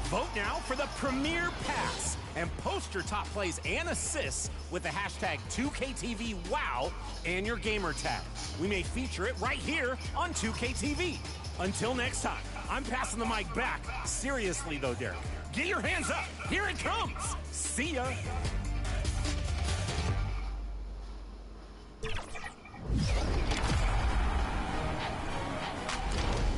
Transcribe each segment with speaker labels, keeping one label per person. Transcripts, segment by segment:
Speaker 1: Vote now for the Premier Pass and post your top plays and assists with the hashtag 2KTVWOW and your gamer tag. We may feature it right here on 2KTV. Until next time, I'm passing the mic back. Seriously though, Derek, get your hands up. Here it comes. See ya.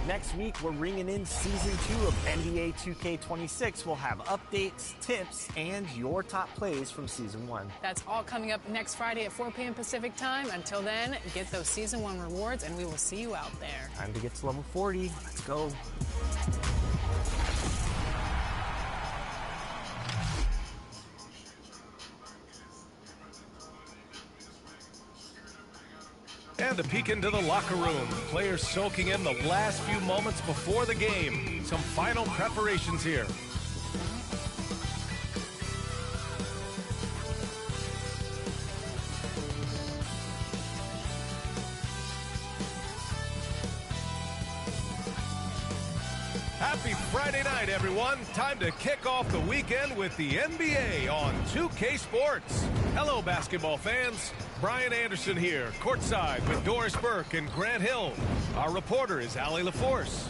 Speaker 2: Next week, we're ringing in Season 2 of NBA 2K26. We'll have updates, tips, and your top plays from Season 1.
Speaker 3: That's all coming up next Friday at 4 p.m. Pacific Time. Until then, get those Season 1 rewards, and we will see you out there.
Speaker 2: Time to get to level 40. Let's go.
Speaker 4: And a peek into the locker room. Players soaking in the last few moments before the game. Some final preparations here. Happy Friday night, everyone. Time to kick off the weekend with the NBA on 2K Sports. Hello, basketball fans. Brian Anderson here, courtside with Doris Burke and Grant Hill. Our reporter is Allie LaForce.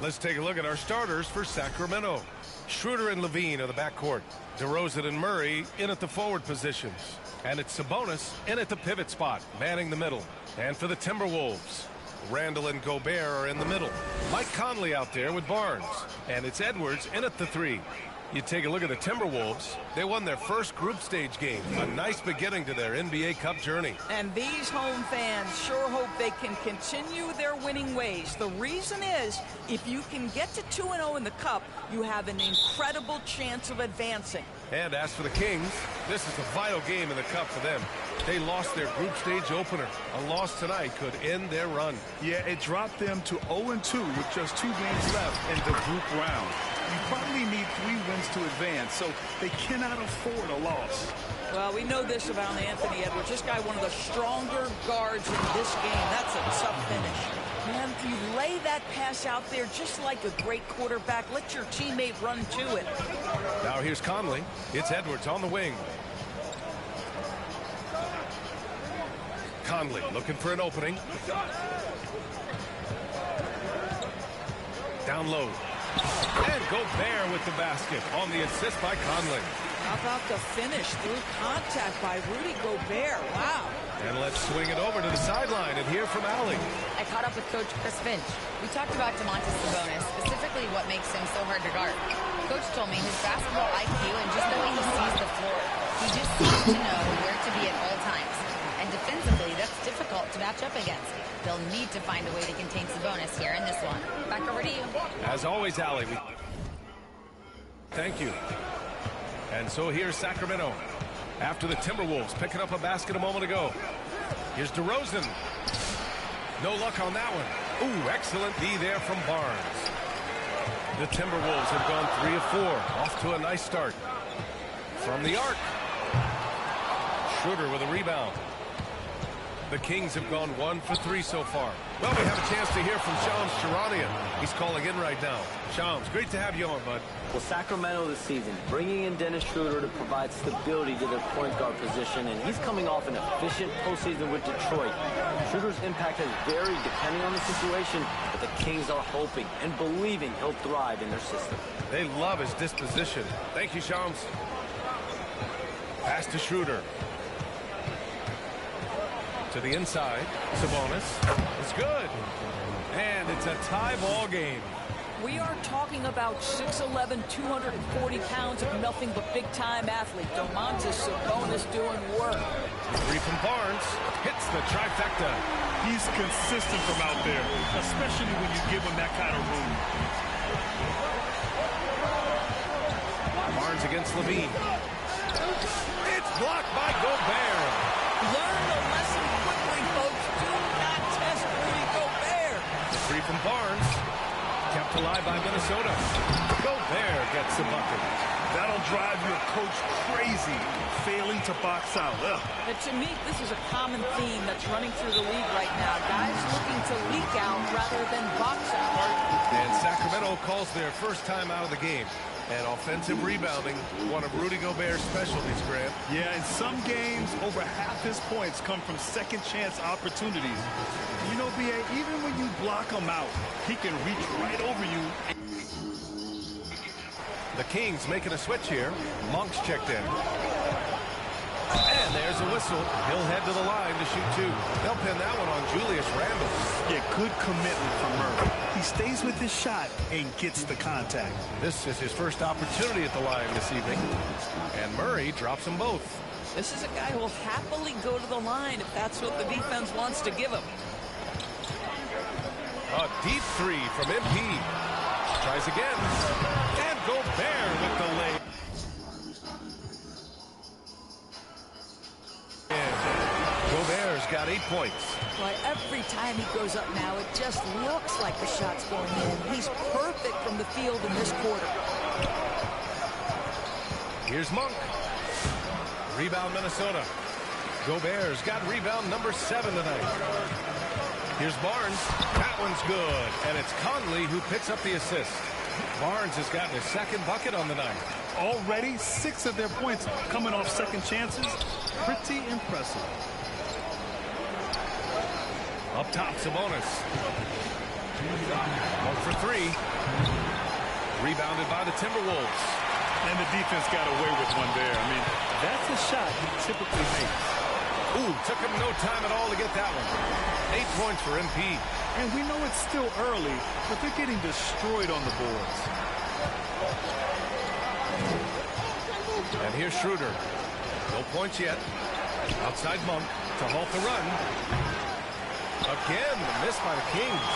Speaker 4: Let's take a look at our starters for Sacramento. Schroeder and Levine are the backcourt. DeRozan and Murray in at the forward positions. And it's Sabonis in at the pivot spot, manning the middle. And for the Timberwolves, Randall and Gobert are in the middle. Mike Conley out there with Barnes. And it's Edwards in at the 3. You take a look at the Timberwolves. They won their first group stage game. A nice beginning to their NBA Cup journey.
Speaker 5: And these home fans sure hope they can continue their winning ways. The reason is, if you can get to 2-0 in the Cup, you have an incredible chance of advancing.
Speaker 4: And as for the Kings, this is a vital game in the Cup for them. They lost their group stage opener. A loss tonight could end their run.
Speaker 6: Yeah, it dropped them to 0-2 with just 2 games left in the group round. You probably need 3 wins to advance, so they cannot afford a loss.
Speaker 5: Well, we know this about Anthony Edwards. This guy, one of the stronger guards in this game. That's a tough finish. Man, you lay that pass out there just like a great quarterback. Let your teammate run to it.
Speaker 4: Now here's Conley. It's Edwards on the wing. Conley looking for an opening. Down low. And Gobert with the basket on the assist by Conley.
Speaker 5: How about the finish through contact by Rudy Gobert? Wow.
Speaker 4: And let's swing it over to the sideline and hear from Allie.
Speaker 7: I caught up with Coach Chris Finch. We talked about Domantas Sabonis, specifically what makes him so hard to guard. Coach told me his basketball IQ and just the way he sees the floor. He just seems to know where to be at all times. And defensively, that's difficult to match up against. They'll need to find a way to contain Sabonis here in this one. Back over to you.
Speaker 4: As always, Allie. Thank you. And so here's Sacramento. After the Timberwolves picking up a basket a moment ago. Here's DeRozan. No luck on that one. Ooh, excellent D there from Barnes. The Timberwolves have gone 3 of 4. Off to a nice start. From the arc. Schroeder with a rebound. The Kings have gone 1 for 3 so far. Well, we have a chance to hear from Shams Charania. He's calling in right now. Shams, great to have you on, bud.
Speaker 8: Well, Sacramento this season, bringing in Dennis Schroeder to provide stability to their point guard position, and he's coming off an efficient postseason with Detroit. Schroeder's impact has varied depending on the situation, but the Kings are hoping and believing he'll thrive in their system.
Speaker 4: They love his disposition. Thank you, Shams. Pass to Schroeder. To the inside. Sabonis. It's good. And it's a tie ball game.
Speaker 5: We are talking about 6'11", 240 pounds of nothing but big-time athlete. Domantas Sabonis doing work.
Speaker 4: 3 from Barnes. Hits the trifecta.
Speaker 6: He's consistent from out there, especially when you give him that kind of room.
Speaker 4: Barnes against Levine. It's blocked by Gobert.
Speaker 5: Learn the lesson quickly, folks. Do not test Rudy Gobert.
Speaker 4: 3 from Barnes. Kept alive by Minnesota. Gobert gets the bucket.
Speaker 6: That'll drive your coach crazy, failing to box out.
Speaker 5: And to me, this is a common theme that's running through the league right now. Guys looking to leak out rather than box out.
Speaker 4: And Sacramento calls their first time out of the game. And offensive rebounding, one of Rudy Gobert's specialties, Grant.
Speaker 6: Yeah, in some games, over half his points come from second chance opportunities. You know, B.A., even when you block him out, he can reach right over you.
Speaker 4: The Kings making a switch here. Monk's checked in. And there's a whistle. He'll head to the line to shoot two. They'll pin that one on Julius Randle.
Speaker 6: Yeah, good commitment from Murray. He stays with his shot and gets the contact.
Speaker 4: This is his first opportunity at the line this evening. And Murray drops them both.
Speaker 5: This is a guy who will happily go to the line if that's what the defense wants to give him.
Speaker 4: A deep three from MP. Tries again. And Gobert with the lay. Gobert's got 8 points.
Speaker 5: Well, every time he goes up now, it just looks like the shot's going in. He's perfect from the field in this quarter.
Speaker 4: Here's Monk. Rebound Minnesota. Gobert's got rebound number 7 tonight. Here's Barnes. That one's good. And it's Conley who picks up the assist. Barnes has gotten his second bucket on the night.
Speaker 6: Already 6 of their points coming off second chances. Pretty impressive.
Speaker 4: Up top, Sabonis. 1 for 3. Rebounded by the Timberwolves.
Speaker 6: And the defense got away with one there. I mean, that's a shot he typically makes.
Speaker 4: Ooh, took him no time at all to get that one. 8 points for MP.
Speaker 6: And we know it's still early, but they're getting destroyed on the boards.
Speaker 4: And here's Schroeder. No points yet. Outside Monk to halt the run. Again, the miss by the Kings.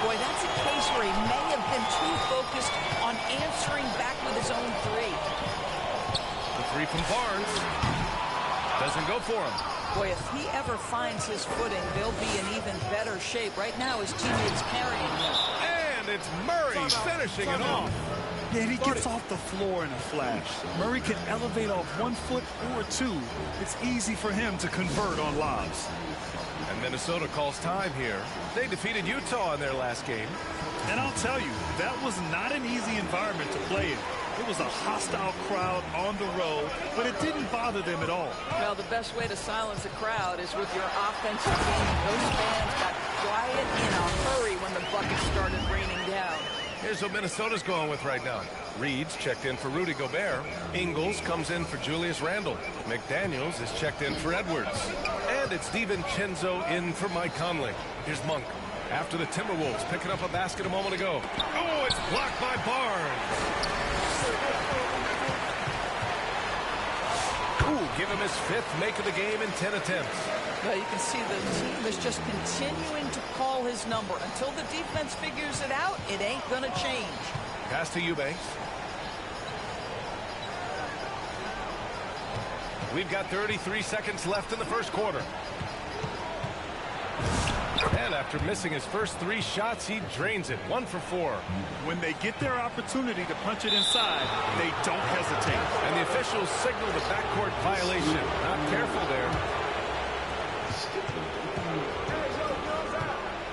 Speaker 5: Boy, that's a case where he may have been too focused on answering back with his own three.
Speaker 4: The three from Barnes. Doesn't go for him.
Speaker 5: Boy, if he ever finds his footing, they'll be in even better shape. Right now, his teammates carrying him.
Speaker 4: And it's Murray finishing it off.
Speaker 6: Yeah, he gets off the floor in a flash. Murray can elevate off 1 foot or 2. It's easy for him to convert on lobs.
Speaker 4: And Minnesota calls time here. They defeated Utah in their last game.
Speaker 6: And I'll tell you, that was not an easy environment to play in. It was a hostile crowd on the road, but it didn't bother them at all.
Speaker 5: Well, the best way to silence a crowd is with your offensive game. Those fans got quiet in a hurry when the buckets started raining down.
Speaker 4: Here's what Minnesota's going with right now. Reed's checked in for Rudy Gobert. Ingles comes in for Julius Randle. McDaniels is checked in for Edwards. And it's DiVincenzo in for Mike Conley. Here's Monk. After the Timberwolves picking up a basket a moment ago. Oh, it's blocked by Barnes. Ooh, give him his 5th make of the game in 10 attempts.
Speaker 5: Well, you can see the team is just continuing to call his number. Until the defense figures it out, it ain't going to change.
Speaker 4: Pass to Eubanks. We've got 33 seconds left in the first quarter. And after missing his first 3 shots, he drains it. 1 for 4.
Speaker 6: When they get their opportunity to punch it inside, they don't hesitate.
Speaker 4: And the officials signal the backcourt violation. Not careful there.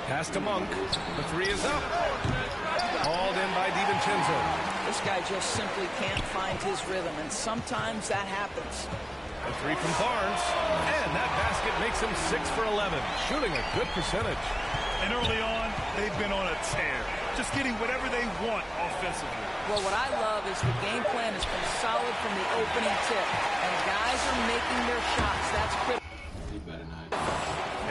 Speaker 4: Pass to Monk. The 3 is up. Hauled in by DiVincenzo.
Speaker 5: This guy just simply can't find his rhythm, and sometimes that happens.
Speaker 4: The 3 from Barnes. And that basket makes him 6 for 11. Shooting a good percentage.
Speaker 6: And early on, they've been on a tear. Just getting whatever they want offensively.
Speaker 5: Well, what I love is the game plan has been solid from the opening tip. And guys are making their shots. That's critical.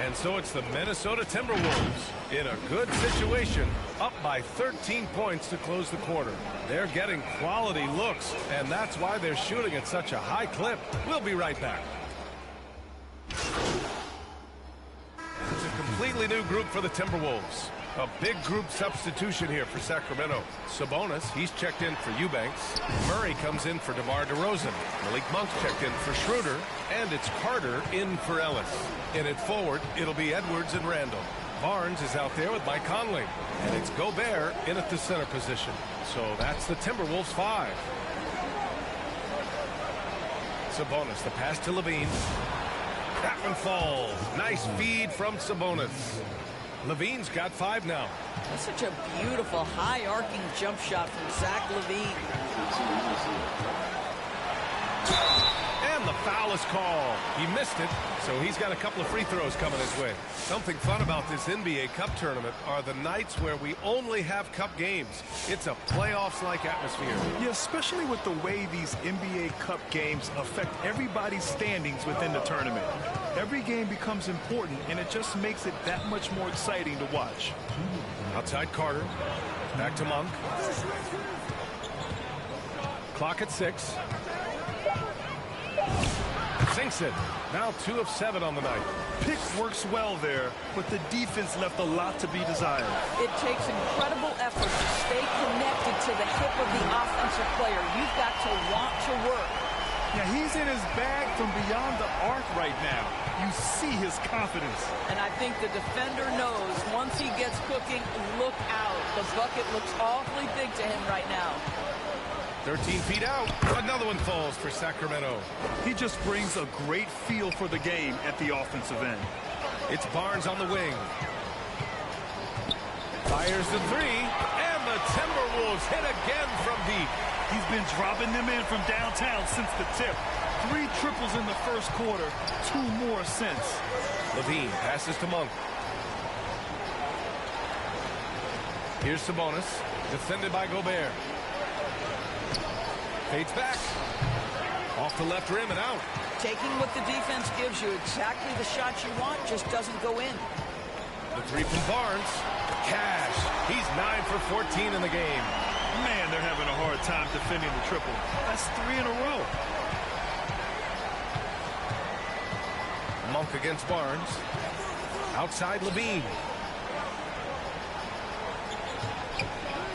Speaker 4: And so it's the Minnesota Timberwolves in a good situation, up by 13 points to close the quarter. They're getting quality looks, and that's why they're shooting at such a high clip. We'll be right back. It's a completely new group for the Timberwolves. A big group substitution here for Sacramento. Sabonis, he's checked in for Eubanks. Murray comes in for DeMar DeRozan. Malik Monk's checked in for Schroeder. And it's Carter in for Ellis. In it forward, it'll be Edwards and Randle. Barnes is out there with Mike Conley. And it's Gobert in at the center position. So that's the Timberwolves 5. Sabonis, the pass to Levine. That one falls. Nice feed from Sabonis. Levine's got 5 now.
Speaker 5: That's such a beautiful, high-arcing jump shot from Zach Levine.
Speaker 4: And the foul is called. He missed it, so he's got a couple of free throws coming his way. Something fun about this NBA Cup tournament are the nights where we only have Cup games. It's a playoffs-like atmosphere.
Speaker 6: Yeah, especially with the way these NBA Cup games affect everybody's standings within the tournament. Every game becomes important, and it just makes it that much more exciting to watch.
Speaker 4: Outside Carter. Back to Monk. Clock at 6. Sinks it. Now 2 of 7 on the night.
Speaker 6: Pick works well there, but the defense left a lot to be desired.
Speaker 5: It takes incredible effort to stay connected to the hip of the offensive player. You've got to want to work.
Speaker 6: Now, he's in his bag from beyond the arc right now. You see his confidence.
Speaker 5: And I think the defender knows once he gets cooking, look out. The bucket looks awfully big to him right now.
Speaker 4: 13 feet out. Another one falls for Sacramento.
Speaker 6: He just brings a great feel for the game at the offensive end.
Speaker 4: It's Barnes on the wing. Fires the 3, and the Timberwolves hit again from deep.
Speaker 6: He's been dropping them in from downtown since the tip. 3 triples in the first quarter, 2 more since.
Speaker 4: Levine passes to Monk. Here's Sabonis, defended by Gobert. Fades back. Off the left rim and out.
Speaker 5: Taking what the defense gives you, exactly the shot you want, just doesn't go in.
Speaker 4: The 3 from Barnes. Cash. He's 9 for 14 in the game.
Speaker 6: Man, they're having a hard time defending the triple. That's 3 in a row.
Speaker 4: Monk against Barnes. Outside Levine.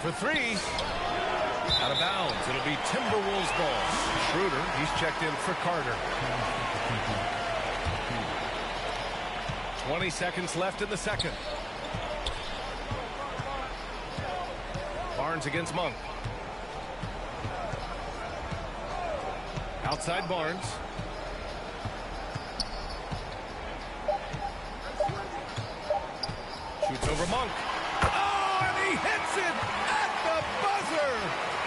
Speaker 4: For 3. Out of bounds. It'll be Timberwolves ball. Schroeder, he's checked in for Carter. 20 seconds left in the second. Barnes against Monk. Outside Barnes. Shoots over Monk. Oh, and he hits it at the buzzer.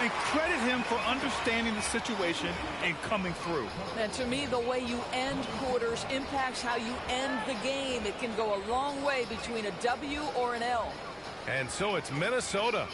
Speaker 6: And credit him for understanding the situation and coming through.
Speaker 5: And to me, the way you end quarters impacts how you end the game. It can go a long way between a W or an L.
Speaker 4: And so it's Minnesota.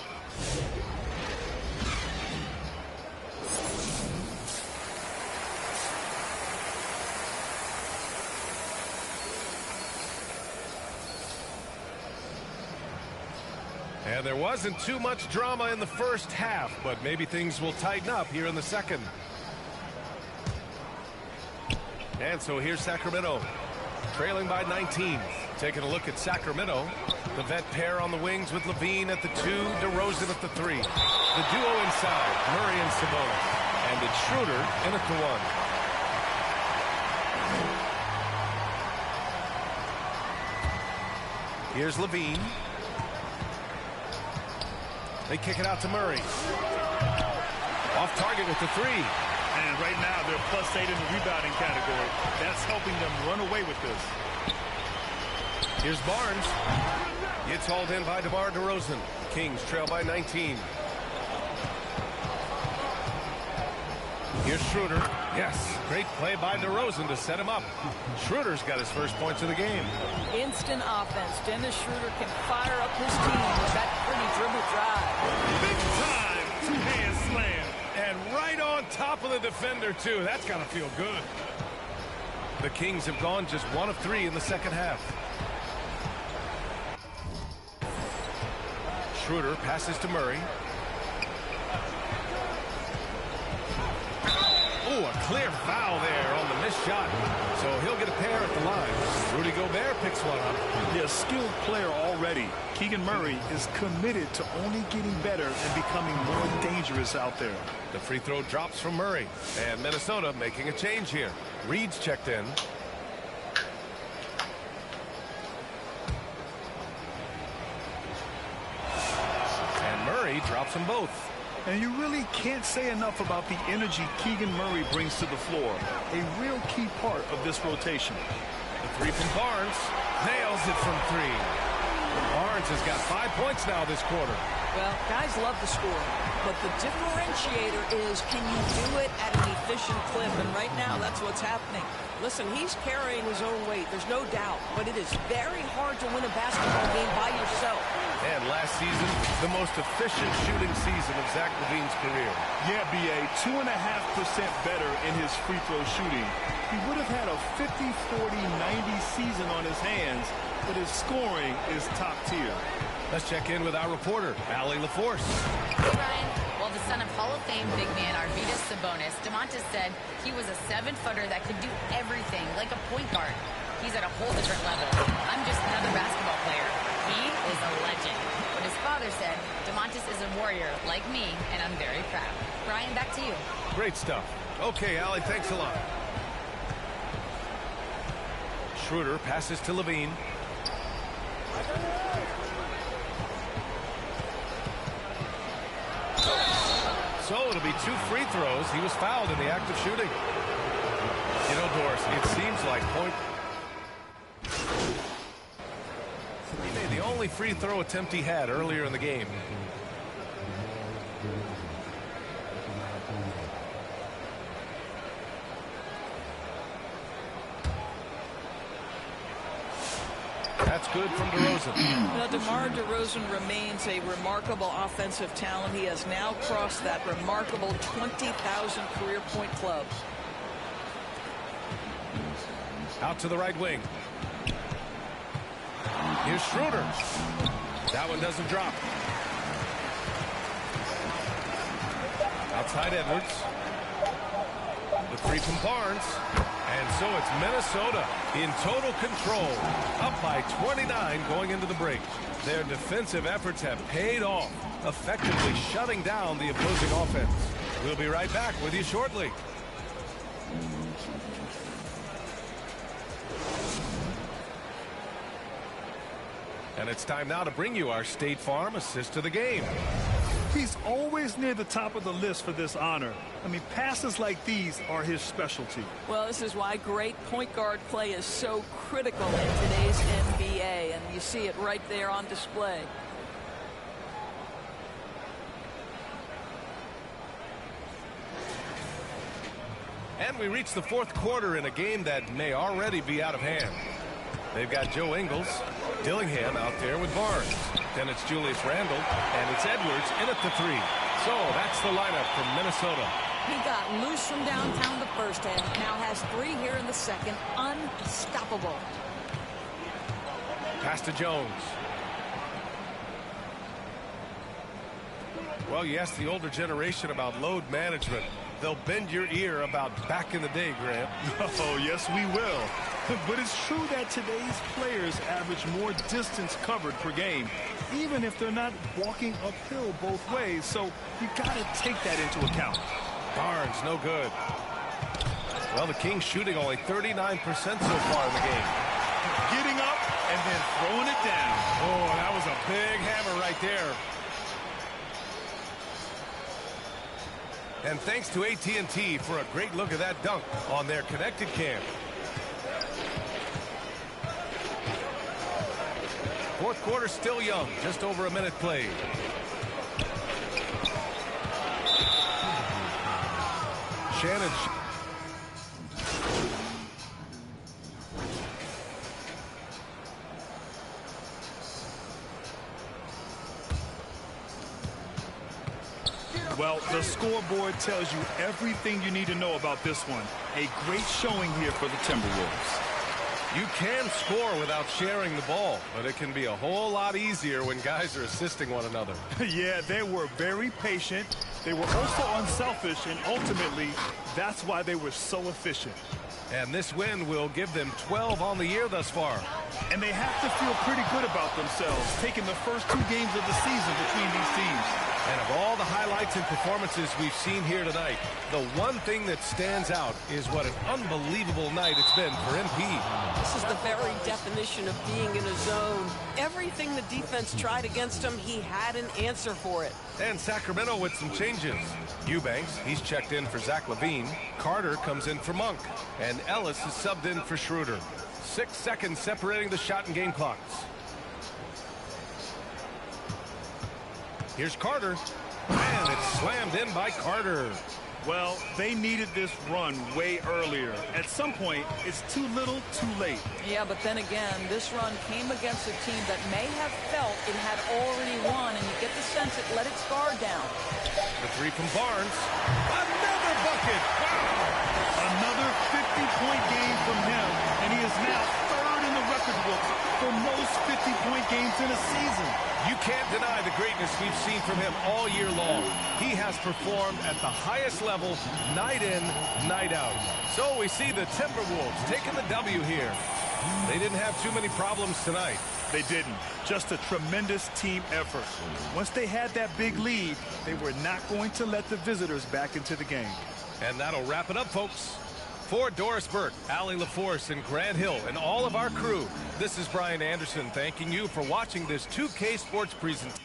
Speaker 4: And there wasn't too much drama in the first half, but maybe things will tighten up here in the second. And so here's Sacramento, trailing by 19. Taking a look at Sacramento. The vet pair on the wings with Levine at the 2, DeRozan at the 3. The duo inside, Murray and Sabonis. And it's Schroeder in at the 1. Here's Levine. They kick it out to Murray. Off target with the 3.
Speaker 6: And right now, they're +8 in the rebounding category. That's helping them run away with this.
Speaker 4: Here's Barnes. It's hauled in by DeMar DeRozan. Kings trail by 19. Here's Schroeder. Yes, great play by DeRozan to set him up. Schroeder's got his first points of the game.
Speaker 5: Instant offense. Dennis Schroeder can fire up his team with that pretty dribble drive.
Speaker 6: Big time two-hand slam.
Speaker 4: And right on top of the defender, too. That's got to feel good. The Kings have gone just 1 of 3 in the second half. Schroeder passes to Murray. Oh, a clear foul there on the missed shot. So he'll get a pair at the line. Rudy Gobert picks one up.
Speaker 6: Yeah, skilled player already. Keegan Murray is committed to only getting better and becoming more dangerous out there.
Speaker 4: The free throw drops from Murray. And Minnesota making a change here. Reed's checked in. And Murray drops them both.
Speaker 6: And you really can't say enough about the energy Keegan Murray brings to the floor. A real key part of this rotation.
Speaker 4: The three from Barnes. Nails it from three. Barnes has got 5 points now this quarter.
Speaker 5: Well, guys love to score, but the differentiator is, can you do it at an efficient clip? And right now, that's what's happening. Listen, he's carrying his own weight. There's no doubt, but it is very hard to win a basketball game by yourself.
Speaker 4: And last season, the most efficient shooting season of Zach LaVine's career.
Speaker 6: Yeah, B.A., 2.5% better in his free throw shooting. He would have had a 50-40-90 season on his hands, but his scoring is top tier.
Speaker 4: Let's check in with our reporter, Allie LaForce.
Speaker 7: Hey, Ryan. Well, the son of Hall of Fame big man Arvydas Sabonis, DeMontis said he was a 7-footer that could do everything, like a point guard. He's at a whole different level. I'm just another basketball player. He is a legend. But his father said, DeMontis is a warrior like me, and I'm very proud. Ryan, back to you.
Speaker 4: Great stuff. Okay, Allie, thanks a lot. Schroeder passes to Levine. So it'll be 2 free throws. He was fouled in the act of shooting. You know, Doris, it seems like he made the only free throw attempt he had earlier in the game. That's good from DeRozan.
Speaker 5: Now, DeMar DeRozan remains a remarkable offensive talent. He has now crossed that remarkable 20,000 career point club.
Speaker 4: Out to the right wing. Here's Schroeder. That one doesn't drop. Outside Edwards. The three from Barnes. And so it's Minnesota in total control, up by 29 going into the break. Their defensive efforts have paid off, effectively shutting down the opposing offense. We'll be right back with you shortly. And it's time now to bring you our State Farm assist of the game.
Speaker 6: He's always near the top of the list for this honor. I mean, passes like these are his specialty.
Speaker 5: Well, this is why great point guard play is so critical in today's NBA, and you see it right there on display.
Speaker 4: And we reach the fourth quarter in a game that may already be out of hand. They've got Joe Ingles, Dillingham out there with Barnes. Then it's Julius Randle, and it's Edwards in at the three. So that's the lineup from Minnesota.
Speaker 5: He got loose from downtown the first half, now has 3 here in the second. Unstoppable.
Speaker 4: Pass to Jones. Well, you ask the older generation about load management. They'll bend your ear about back in the day, Grant.
Speaker 6: Oh, yes, we will. But it's true that today's players average more distance covered per game, even if they're not walking uphill both ways. So you got to take that into account.
Speaker 4: Barnes, no good. Well, the Kings shooting only 39% so far in the game.
Speaker 6: Getting up and then throwing it down.
Speaker 4: Oh, that was a big hammer right there. And thanks to AT&T for a great look at that dunk on their connected cam. Fourth quarter still young, just over a minute played. Shannon.
Speaker 6: Well, the scoreboard tells you everything you need to know about this one. A great showing here for the Timberwolves.
Speaker 4: You can score without sharing the ball, but it can be a whole lot easier when guys are assisting one another.
Speaker 6: Yeah, they were very patient. They were also unselfish, and ultimately, that's why they were so efficient.
Speaker 4: And this win will give them 12 on the year thus far.
Speaker 6: And they have to feel pretty good about themselves, taking the first 2 games of the season between these teams.
Speaker 4: And of all the highlights and performances we've seen here tonight, the one thing that stands out is what an unbelievable night it's been for MP.
Speaker 9: This is the very definition of being in a zone. Everything the defense tried against him, he had an answer for it.
Speaker 4: And Sacramento with some changes. Eubanks, he's checked in for Zach LaVine. Carter comes in for Monk. And Ellis is subbed in for Schroeder. 6 seconds separating the shot and game clocks. Here's Carter. And it's slammed in by Carter.
Speaker 6: Well, they needed this run way earlier. At some point, it's too little, too late.
Speaker 5: Yeah, but then again, this run came against a team that may have felt it had already won, and you get the sense it let its guard down.
Speaker 4: The 3 from Barnes. Another bucket. Wow.
Speaker 6: Another 50-point game from him, and he is now 3rd in the record books for most 50-point games in a season.
Speaker 4: You can't deny the greatness we've seen from him all year long. He has performed at the highest level, night in, night out. So we see the Timberwolves taking the W here. They didn't have too many problems tonight.
Speaker 6: They didn't. Just a tremendous team effort. Once they had that big lead, they were not going to let the visitors back into the game.
Speaker 4: And that'll wrap it up, folks. For Doris Burke, Allie LaForce, and Grant Hill, and all of our crew, this is Brian Anderson thanking you for watching this 2K Sports presentation.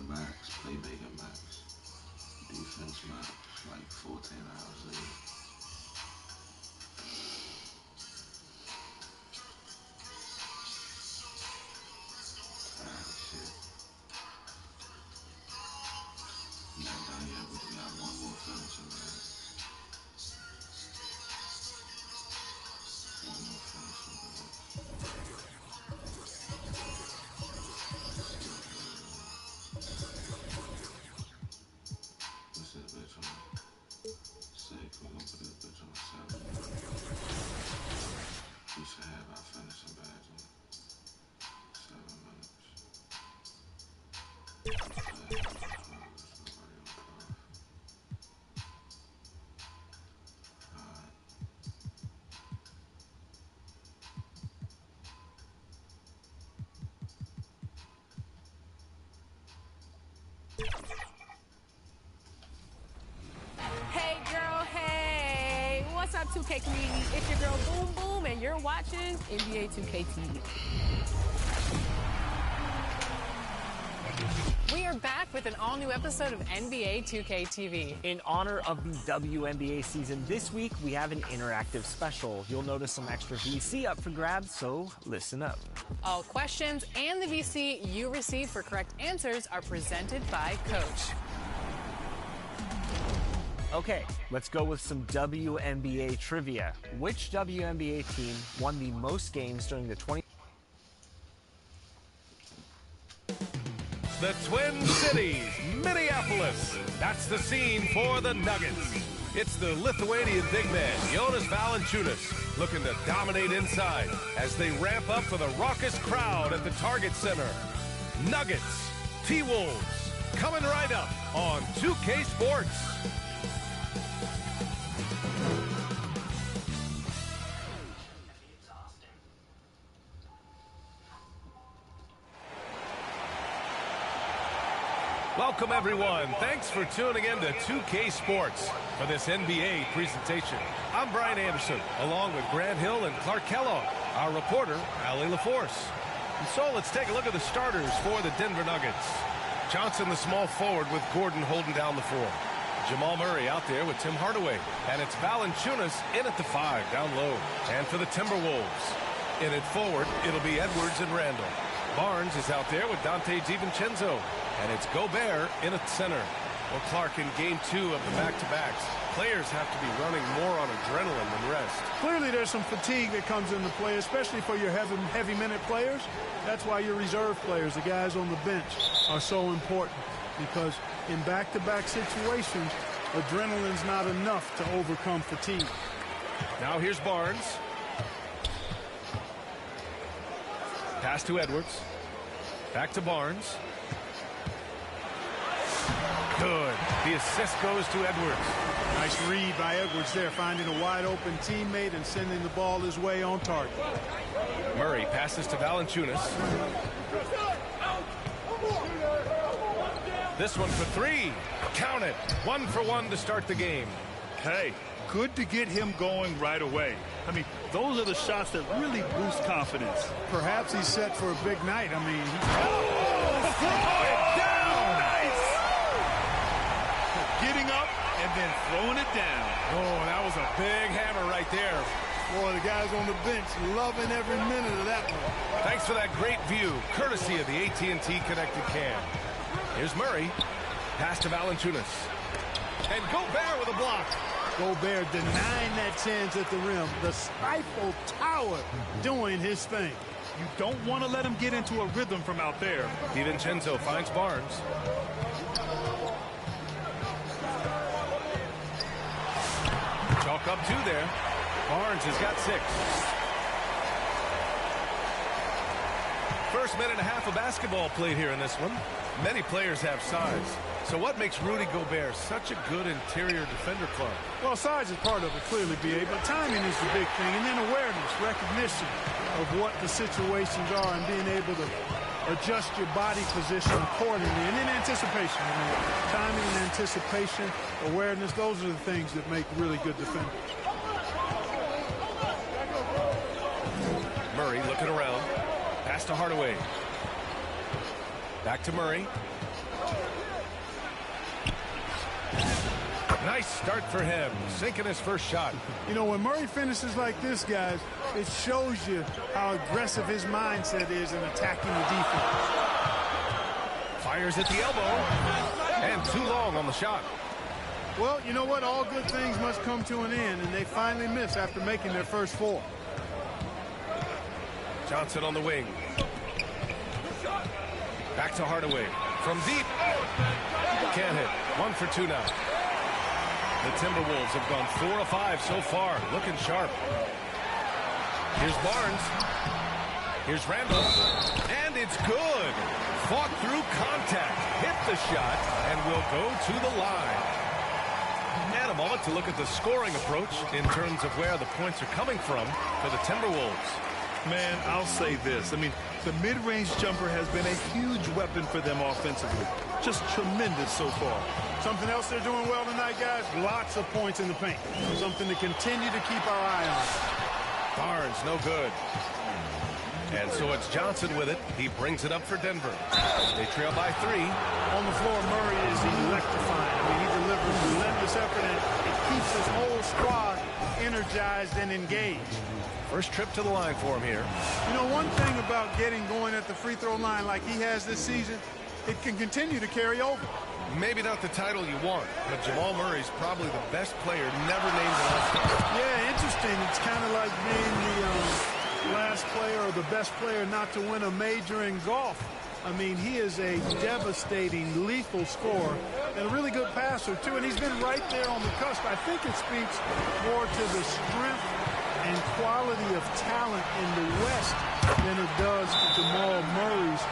Speaker 10: Max, playmaker max, defense max, like 14 hours a day. Shit. Not done yet, but we got one more finisher, man. One more finisher, man.
Speaker 3: Hey girl, hey! What's up, 2K community? It's your girl Boom Boom, and you're watching NBA 2K TV. We are back with an all-new episode of NBA 2K TV.
Speaker 2: In honor of the WNBA season this week, we have an interactive special. You'll notice some extra VC up for grabs, so listen up.
Speaker 3: All questions and the VC you receive for correct answers are presented by Coach.
Speaker 2: Okay, let's go with some WNBA trivia. Which WNBA team won the most games during the
Speaker 4: The Twin Cities, Minneapolis. That's the scene for the Nuggets. It's the Lithuanian big man, Jonas Valanciunas, looking to dominate inside as they ramp up for the raucous crowd at the Target Center. Nuggets, T-Wolves, coming right up on 2K Sports. Well, Welcome, everyone. Thanks for tuning in to 2K Sports for this NBA presentation. I'm Brian Anderson, along with Grant Hill and Clark Kellogg, our reporter, Allie LaForce. And so let's take a look at the starters for the Denver Nuggets. Johnson, the small forward, with Gordon holding down the 4. Jamal Murray out there with Tim Hardaway. And it's Valanciunas in at the 5, down low. And for the Timberwolves, in at forward, it'll be Edwards and Randall. Barnes is out there with Dante DiVincenzo. And it's Gobert in at center. Well, Clark, in game 2 of the back-to-backs, players have to be running more on adrenaline than rest.
Speaker 6: Clearly there's some fatigue that comes into play, especially for your heavy minute players. That's why your reserve players, the guys on the bench, are so important, because in back-to-back situations, adrenaline's not enough to overcome fatigue.
Speaker 4: Now here's Barnes. Pass to Edwards. Back to Barnes. Good. The assist goes to Edwards.
Speaker 6: Nice read by Edwards there, finding a wide-open teammate and sending the ball his way on target.
Speaker 4: Murray passes to Valanciunas. This one for 3. Count it. 1 for 1 to start the game.
Speaker 6: Hey, good to get him going right away. I mean, those are the shots that really boost confidence. Perhaps he's set for a big night. I mean, throw it down! Nice! Getting up and then throwing it down.
Speaker 4: Oh, that was a big hammer right there.
Speaker 6: Boy, the guys on the bench loving every minute of that one.
Speaker 4: Thanks for that great view, courtesy of the AT&T Connected Cam. Here's Murray. Pass to Valanciunas. And Gobert with a block.
Speaker 6: Gobert denying that chance at the rim. The Stifle Tower doing his thing. You don't want to let him get into a rhythm from out there.
Speaker 4: DiVincenzo finds Barnes. Chalk up 2 there. Barnes has got 6. First minute and a half of basketball played here in this one. Many players have size. So what makes Rudy Gobert such a good interior defender, Clark?
Speaker 6: Well, size is part of it, clearly, B.A., but timing is the big thing. And then awareness, recognition of what the situations are and being able to adjust your body position accordingly. And then anticipation. I mean, timing and anticipation, awareness, those are the things that make really good defenders.
Speaker 4: Murray looking around. Pass to Hardaway. Back to Murray. Nice start for him, sinking his first shot.
Speaker 6: You know, when Murray finishes like this, guys, it shows you how aggressive his mindset is in attacking the defense.
Speaker 4: Fires at the elbow, and too long on the shot.
Speaker 6: Well, you know what? All good things must come to an end, and they finally miss after making their first 4.
Speaker 4: Johnson on the wing. Back to Hardaway. From deep. Can't hit. 1 for 2 now. The Timberwolves have gone 4 of 5 so far. Looking sharp. Here's Barnes. Here's Randall. And it's good. Fought through contact. Hit the shot and will go to the line. And a moment to look at the scoring approach in terms of where the points are coming from for the Timberwolves.
Speaker 6: Man, I'll say this. I mean, the mid-range jumper has been a huge weapon for them offensively. Just tremendous so far. Something else they're doing well tonight, guys? Lots of points in the paint. Something to continue to keep our eye on.
Speaker 4: Barnes, no good. And so it's Johnson with it. He brings it up for Denver. They trail by 3.
Speaker 6: On the floor, Murray is electrifying. I mean, he delivers relentless effort, and it keeps his whole squad energized and engaged.
Speaker 4: First trip to the line for him here.
Speaker 6: You know, one thing about getting going at the free throw line like he has this season, it can continue to carry over.
Speaker 4: Maybe not the title you want, but Jamal Murray's probably the best player never named an All-Star.
Speaker 6: Yeah, interesting. It's kind of like being the last player or the best player not to win a major in golf. I mean, he is a devastating, lethal scorer and a really good passer, too. And he's been right there on the cusp. I think it speaks more to the strength and quality of talent in the West than it does to Jamal Murray's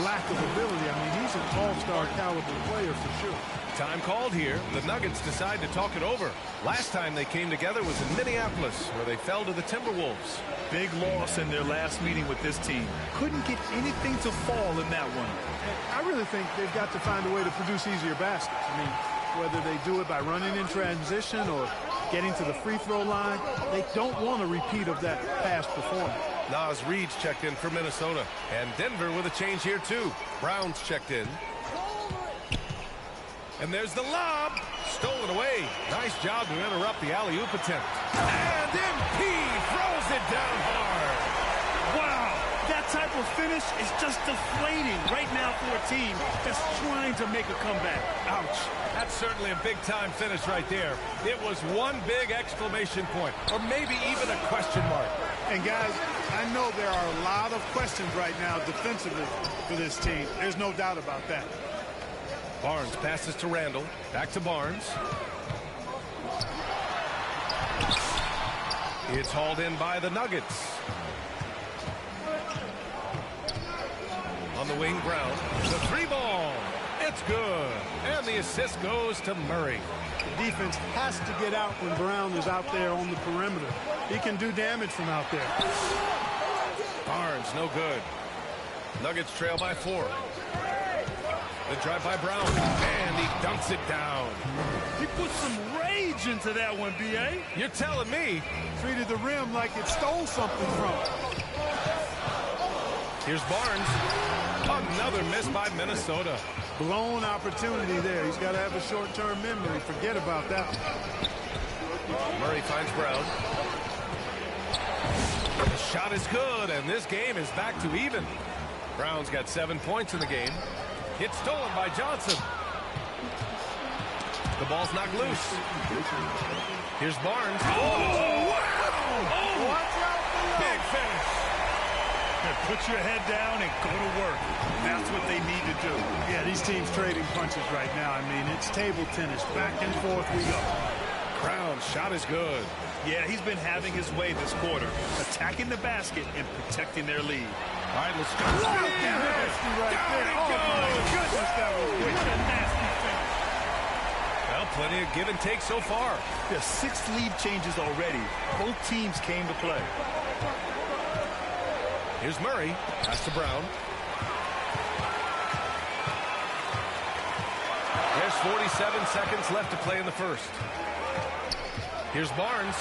Speaker 6: lack of ability. I mean, he's an all-star caliber player for sure.
Speaker 4: Time called here. The Nuggets decide to talk it over. Last time they came together was in Minneapolis, where they fell to the Timberwolves.
Speaker 6: Big loss in their last meeting with this team. Couldn't get anything to fall in that one. And I really think they've got to find a way to produce easier baskets. I mean, whether they do it by running in transition or getting to the free throw line, they don't want a repeat of that past performance.
Speaker 4: Naz Reid's checked in for Minnesota. And Denver with a change here, too. Brown's checked in. And there's the lob. Stolen away. Nice job to interrupt the alley-oop attempt. And MP throws it down hard.
Speaker 6: Wow, that type of finish is just deflating right now for a team that's trying to make a comeback. Ouch.
Speaker 4: That's certainly a big-time finish right there. It was one big exclamation point, or maybe even a question mark.
Speaker 6: And guys, I know there are a lot of questions right now defensively for this team. There's no doubt about that.
Speaker 4: Barnes passes to Randall. Back to Barnes. It's hauled in by the Nuggets. On the wing, Brown. The three ball. It's good. And the assist goes to Murray.
Speaker 6: The defense has to get out when Brown is out there on the perimeter. He can do damage from out there.
Speaker 4: Barnes, no good. Nuggets trail by 4. The drive by Brown, and he dunks it down.
Speaker 6: He put some rage into that one, B.A.
Speaker 4: You're telling me.
Speaker 6: Treated the rim like it stole something from him.
Speaker 4: Here's Barnes. Another miss by Minnesota.
Speaker 6: Blown opportunity there. He's got to have a short-term memory. Forget about that.
Speaker 4: Murray finds Brown. The shot is good, and this game is back to even. Brown's got 7 points in the game. It's stolen by Johnson. The ball's knocked loose. Here's Barnes. Oh, wow! Oh, watch out for that. Big finish.
Speaker 6: Put your head down and go to work. That's what they need to do. Yeah, these teams trading punches right now. I mean, it's table tennis. Back and forth we go.
Speaker 4: Brown's shot is good.
Speaker 6: Yeah, he's been having his way this quarter, attacking the basket and protecting their lead.
Speaker 4: All right, let's go.
Speaker 6: Nasty right there. Oh, my goodness, that was a nasty finish.
Speaker 4: Well, plenty of give and take so far.
Speaker 6: There's 6 lead changes already. Both teams came to play.
Speaker 4: Here's Murray. Pass to Brown. There's 47 seconds left to play in the first. Here's Barnes.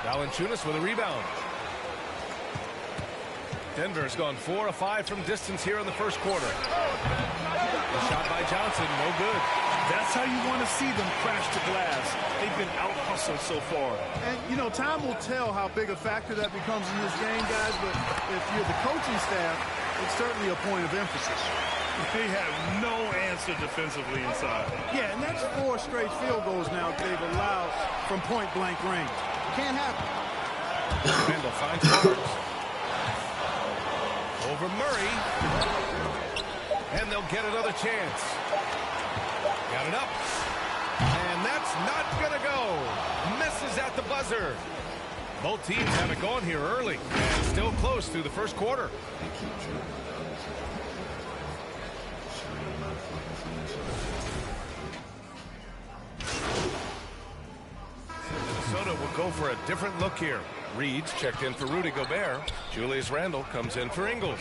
Speaker 4: Valanciunas with a rebound. Denver's gone 4 of 5 from distance here in the first quarter. The shot by Johnson, no good.
Speaker 6: That's how you want to see them crash the glass. They've been out-hustled so far. And, you know, time will tell how big a factor that becomes in this game, guys, but if you're the coaching staff, it's certainly a point of emphasis. They have no answer defensively inside. Yeah, and that's 4 straight field goals now they've allowed from point-blank range. Can't happen.
Speaker 4: Randall finds Barnes. Over Murray. And they'll get another chance. Got it up. And that's not going to go. Misses at the buzzer. Both teams have it going here early. And still close through the first quarter. Minnesota will go for a different look here. Reed's checked in for Rudy Gobert. Julius Randle comes in for Ingles.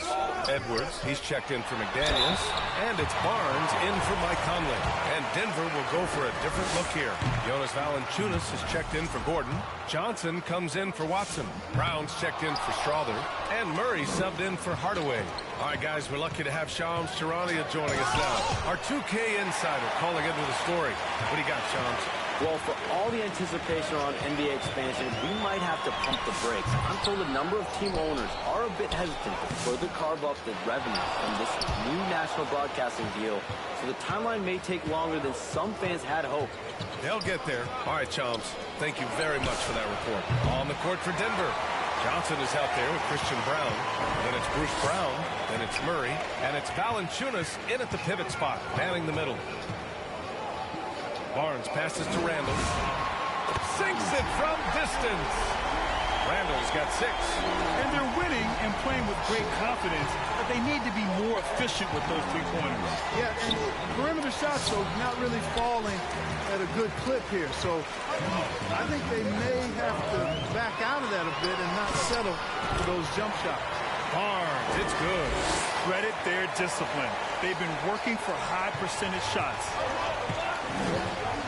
Speaker 4: Edwards, he's checked in for McDaniels. And it's Barnes in for Mike Conley. And Denver will go for a different look here. Jonas Valanciunas is checked in for Gordon. Johnson comes in for Watson. Brown's checked in for Strother. And Murray subbed in for Hardaway. All right, guys, we're lucky to have Shams Charania joining us now. Our 2K insider calling into the story. What do you got, Shams?
Speaker 8: Well, for all the anticipation around NBA expansion, we might have to pump the brakes. I'm told a number of team owners are a bit hesitant to further carve up the revenue from this new national broadcasting deal, so the timeline may take longer than some fans had hoped.
Speaker 4: They'll get there. All right, Chums, thank you very much for that report. On the court for Denver. Johnson is out there with Christian Brown. Then it's Bruce Brown. Then it's Murray. And it's Valanciunas in at the pivot spot, manning the middle. Barnes passes to Randall. Sinks it from distance. Randall's got 6.
Speaker 6: And they're winning and playing with great confidence, but they need to be more efficient with those three-pointers.
Speaker 11: Yeah, and perimeter shots are not really falling at a good clip here. So I think they may have to back out of that a bit and not settle for those jump shots.
Speaker 4: Barnes, it's good.
Speaker 6: Credit their discipline. They've been working for high percentage shots.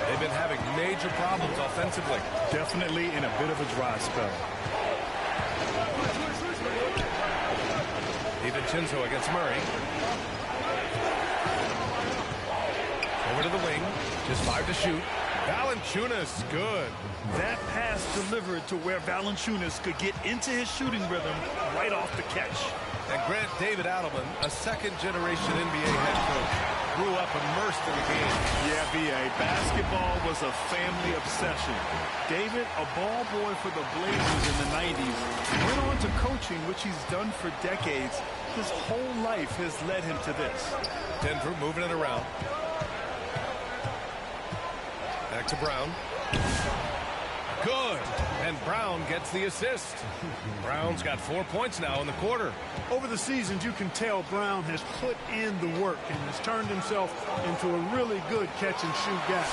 Speaker 4: They've been having major problems offensively.
Speaker 6: Definitely in a bit of a dry spell.
Speaker 4: DiVincenzo against Murray. Over to the wing. Just 5 to shoot. Valanciunas, good.
Speaker 6: That pass delivered to where Valanciunas could get into his shooting rhythm right off the catch.
Speaker 4: And Grant David Adelman, a second-generation NBA head coach, grew up immersed in the game.
Speaker 6: Yeah, B.A., basketball was a family obsession. David, a ball boy for the Blazers in the 90s, went on to coaching, which he's done for decades. His whole life has led him to this.
Speaker 4: Denver moving it around. Back to Brown. Good. And Brown gets the assist. Brown's got 4 points now in the quarter.
Speaker 11: Over the seasons, you can tell Brown has put in the work and has turned himself into a really good catch-and-shoot guy.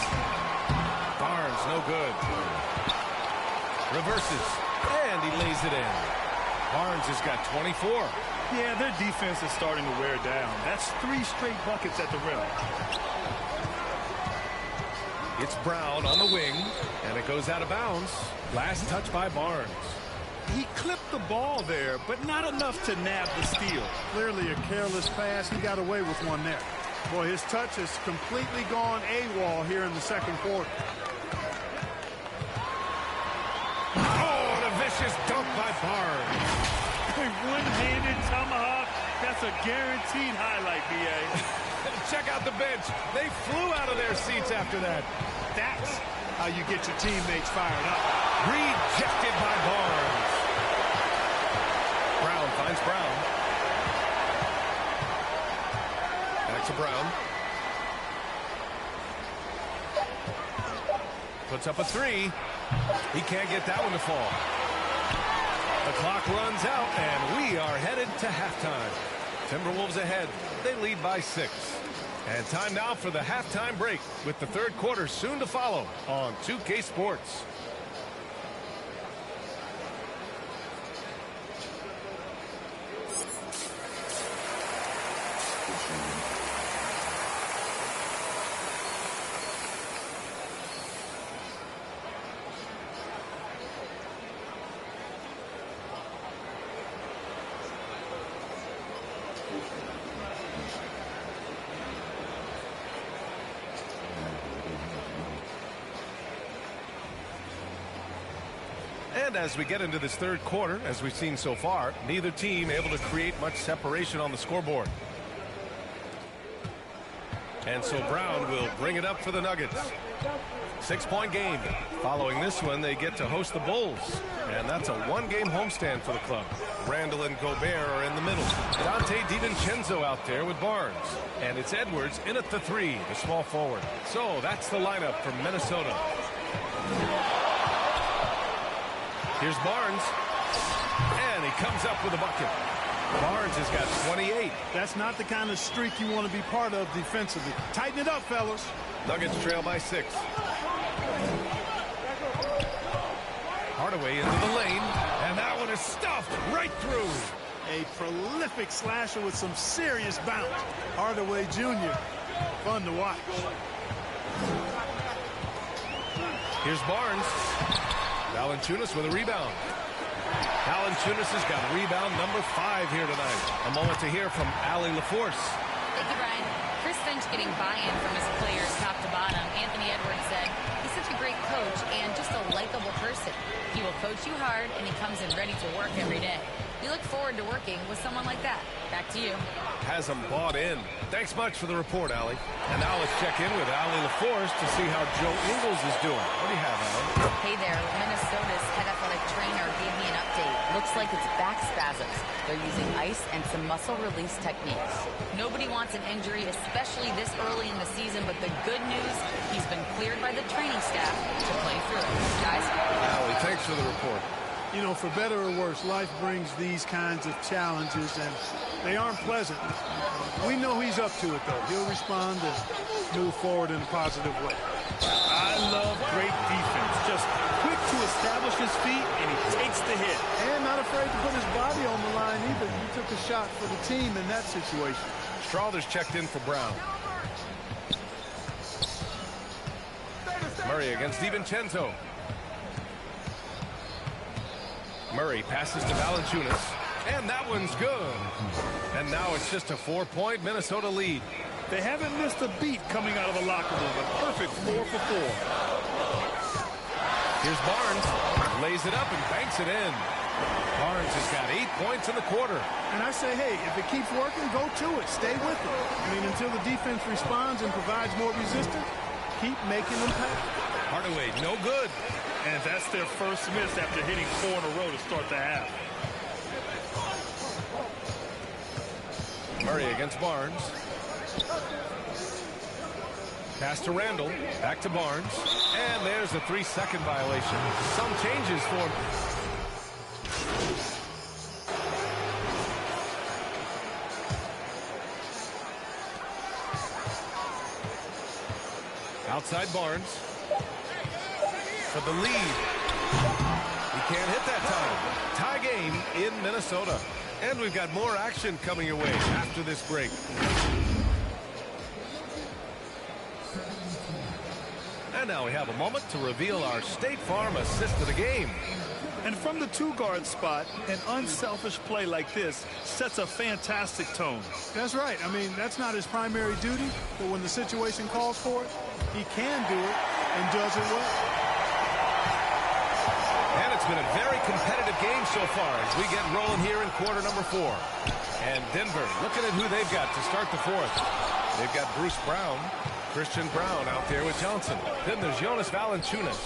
Speaker 4: Barnes, no good. Reverses. And he lays it in. Barnes has got 24.
Speaker 6: Yeah, their defense is starting to wear down. That's 3 straight buckets at the rim.
Speaker 4: It's Brown on the wing, and it goes out of bounds. Last touch by Barnes.
Speaker 6: He clipped the ball there, but not enough to nab the steal.
Speaker 11: Clearly a careless pass. He got away with one there. Boy, his touch has completely gone AWOL here in the second quarter.
Speaker 4: Oh, and a vicious dunk by Barnes.
Speaker 6: A one-handed tomahawk. That's a guaranteed highlight, B.A.
Speaker 4: Check out the bench. They flew out of their seats after that.
Speaker 11: That's how you get your teammates fired up.
Speaker 4: Rejected by Barnes. Brown finds Brown. Back to Brown. Puts up a 3. He can't get that one to fall. The clock runs out, and we are headed to halftime. Timberwolves ahead. They lead by 6. And time now for the halftime break, with the third quarter soon to follow on 2K Sports. And as we get into this third quarter, as we've seen so far, neither team able to create much separation on the scoreboard. And so Brown will bring it up for the Nuggets. 6-point game. Following this one, they get to host the Bulls. And that's a 1-game homestand for the club. Randall and Gobert are in the middle. Dante DiVincenzo out there with Barnes. And it's Edwards in at the 3, the small forward. So that's the lineup from Minnesota. Here's Barnes, and he comes up with a bucket. Barnes has got 28.
Speaker 11: That's not the kind of streak you want to be part of defensively. Tighten it up, fellas.
Speaker 4: Nuggets trail by 6. Hardaway into the lane, and that one is stuffed right through.
Speaker 11: A prolific slasher with some serious bounce. Hardaway Jr., fun to watch.
Speaker 4: Here's Barnes. Valanciunas with a rebound. Valanciunas has got rebound number 5 here tonight. A moment to hear from Allie LaForce.
Speaker 7: Thank you, Brian. Chris Finch getting buy-in from his players top to bottom. Anthony Edwards said he's such a great coach and just a likable person. He will coach you hard, and he comes in ready to work every day. We look forward to working with someone like that. Back to you.
Speaker 4: Has them bought in. Thanks much for the report, Allie. And now let's check in with Allie LaForce to see how Joe Ingles is doing. What do you have, Allie?
Speaker 7: Hey there. Minnesota's head athletic trainer gave me an update. Looks like it's back spasms. They're using ice and some muscle release techniques. Nobody wants an injury, especially this early in the season, but the good news, he's been cleared by the training staff to play through it. Guys?
Speaker 4: Allie, thanks for the report.
Speaker 11: You know, for better or worse, life brings these kinds of challenges, and they aren't pleasant. We know he's up to it, though. He'll respond and move forward in a positive way.
Speaker 6: I love great defense. Just quick to establish his feet, and he takes the hit.
Speaker 11: And not afraid to put his body on the line either. He took a shot for the team in that situation.
Speaker 4: Strother's checked in for Brown. Murray against DiVincenzo. Murray passes to Valanciunas, and that one's good. And now it's just a 4-point Minnesota lead.
Speaker 6: They haven't missed a beat coming out of the locker room. A perfect 4 for 4.
Speaker 4: Here's Barnes. Lays it up and banks it in. Barnes has got 8 points in the quarter.
Speaker 11: And I say, hey, if it keeps working, go to it. Stay with it. I mean, until the defense responds and provides more resistance, keep making them pay.
Speaker 4: Hardaway, no good.
Speaker 6: And that's their first miss after hitting 4 in a row to start the half.
Speaker 4: Murray against Barnes. Pass to Randall. Back to Barnes. And there's a 3-second violation. Some changes for him. Outside Barnes. For the lead. He can't hit that time. Tie game in Minnesota. And we've got more action coming your way after this break. And now we have a moment to reveal our State Farm assist of the game.
Speaker 6: And from the 2-guard spot, an unselfish play like this sets a fantastic tone.
Speaker 11: That's right. I mean, that's not his primary duty, but when the situation calls for it, he can do it and does it well.
Speaker 4: And it's been a very competitive game so far as we get rolling here in quarter number 4. And Denver looking at who they've got to start the 4th. They've got Bruce Brown, Christian Brown out there with Johnson. Then there's Jonas Valanciunas.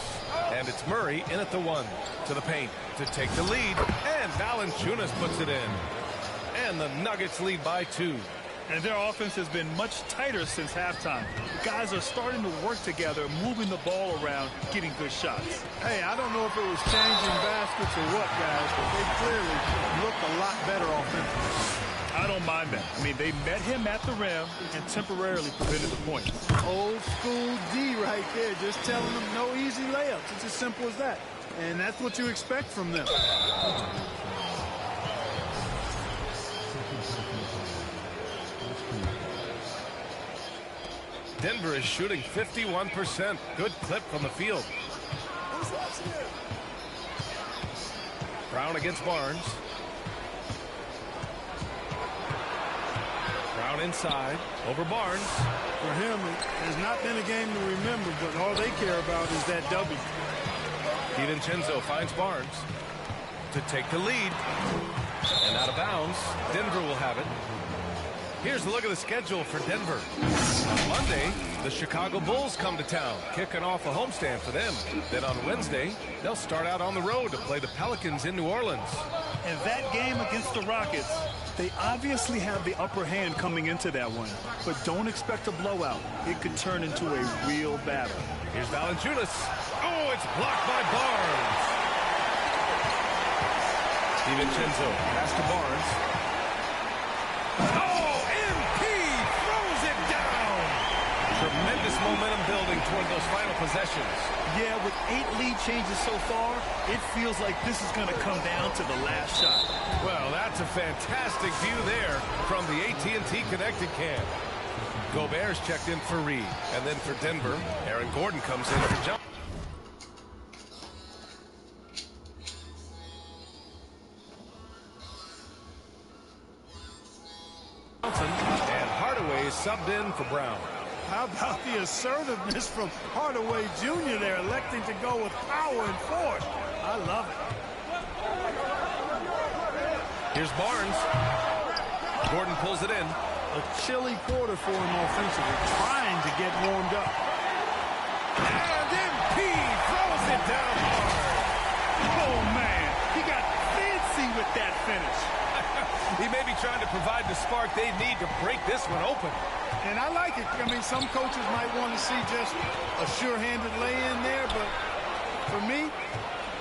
Speaker 4: And it's Murray in at the 1 to the paint to take the lead. And Valanciunas puts it in. And the Nuggets lead by 2.
Speaker 6: And their offense has been much tighter since halftime. Guys are starting to work together, moving the ball around, getting good shots.
Speaker 11: Hey, I don't know if it was changing baskets or what, guys, but they clearly look a lot better offensively.
Speaker 6: I don't mind that. I mean, they met him at the rim and temporarily prevented the points.
Speaker 11: Old school D right there, just telling them no easy layups. It's as simple as that. And that's what you expect from them.
Speaker 4: Denver is shooting 51%. Good clip from the field. Brown against Barnes. Brown inside, over Barnes.
Speaker 11: For him, it has not been a game to remember, but all they care about is that W.
Speaker 4: DiVincenzo finds Barnes to take the lead. And out of bounds, Denver will have it. Here's a look at the schedule for Denver. On Monday, the Chicago Bulls come to town, kicking off a homestand for them. Then on Wednesday, they'll start out on the road to play the Pelicans in New Orleans.
Speaker 6: And that game against the Rockets, they obviously have the upper hand coming into that one. But don't expect a blowout. It could turn into a real battle.
Speaker 4: Here's Valanciunas. Oh, it's blocked by Barnes. DiVincenzo pass to Barnes. Oh! Tremendous momentum building toward those final possessions.
Speaker 6: Yeah, with 8 lead changes so far, it feels like this is going to come down to the last shot.
Speaker 4: Well, that's a fantastic view there from the AT&T Connected Cam. Gobert's checked in for Reed. And then for Denver, Aaron Gordon comes in for Johnson. And Hardaway is subbed in for Brown.
Speaker 11: How about the assertiveness from Hardaway Jr. there, electing to go with power and force? I love it.
Speaker 4: Here's Barnes. Gordon pulls it in.
Speaker 11: A chilly quarter for him offensively, trying to get warmed up.
Speaker 4: And MP throws it down hard.
Speaker 6: Oh, man. He got fancy with that finish.
Speaker 4: He may be trying to provide the spark they need to break this one open.
Speaker 11: And I like it. I mean, some coaches might want to see just a sure-handed lay-in there, but for me,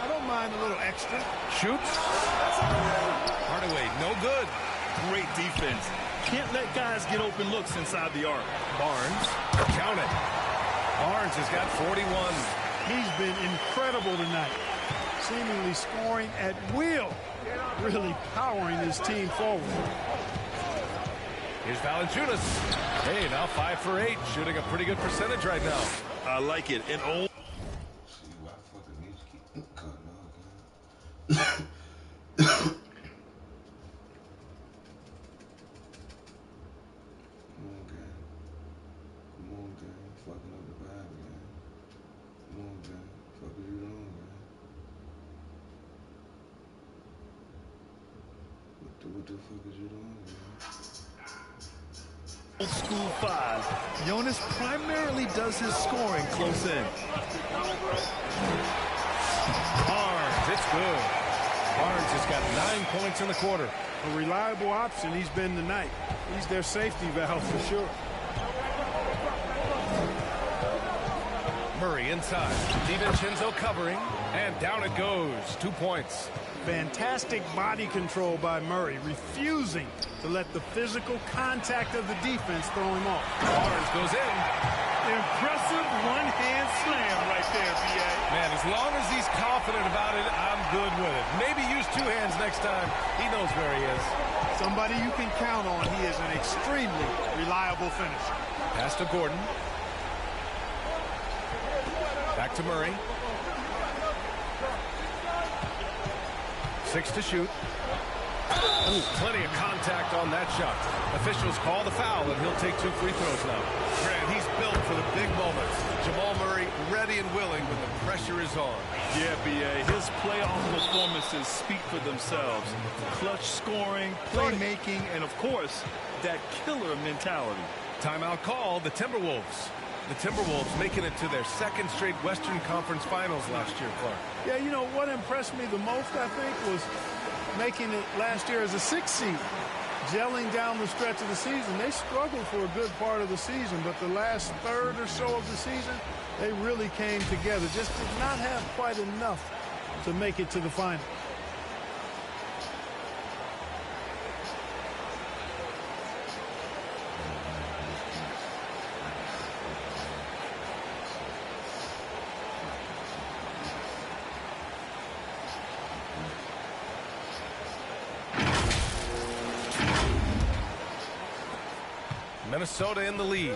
Speaker 11: I don't mind a little extra.
Speaker 4: Shoots. Hardaway, no good.
Speaker 6: Great defense. Can't let guys get open looks inside the arc.
Speaker 4: Barnes, count it. Barnes has got 41.
Speaker 11: He's been incredible tonight, seemingly scoring at will, really powering his team forward.
Speaker 4: Here's Valanciunas. Hey, now 5 for 8, shooting a pretty good percentage right now.
Speaker 6: I like it. And oh.
Speaker 10: See why fucking music keep cutting off, man. Come on, gang. Come on, gang. Fucking up the vibe, gang. Come on, gang. Fuck what you doing, gang? What the fuck is you doing, gang?
Speaker 6: Old school 5. Jonas primarily does his scoring close in.
Speaker 4: Barnes, it's good. Barnes has got 9 points in the quarter.
Speaker 11: A reliable option he's been tonight. He's their safety valve for sure.
Speaker 4: Murray inside. DiVincenzo covering, and down it goes. 2 points.
Speaker 11: Fantastic body control by Murray, refusing to let the physical contact of the defense throw him off.
Speaker 4: Barnes goes in.
Speaker 6: Impressive one-hand slam right there, B.A.
Speaker 4: Man, as long as he's confident about it, I'm good with it. Maybe use 2 hands next time. He knows where he is.
Speaker 11: Somebody you can count on. He is an extremely reliable finisher.
Speaker 4: Pass to Gordon. Back to Murray. 6 to shoot. Ooh, plenty of contact on that shot. Officials call the foul, and he'll take 2 free throws now. Grant, he's built for the big moments. Jamal Murray ready and willing when the pressure is on.
Speaker 6: Yeah, B.A. His playoff performances speak for themselves. Clutch scoring, playmaking, and, of course, that killer mentality.
Speaker 4: Timeout call, the Timberwolves. The Timberwolves making it to their 2nd straight Western Conference Finals last year, Clark.
Speaker 11: Yeah, you know, what impressed me the most, I think, was making it last year as a 6th seed. Gelling down the stretch of the season. They struggled for a good part of the season, but the last third or so of the season, they really came together. Just did not have quite enough to make it to the final.
Speaker 4: Minnesota in the lead.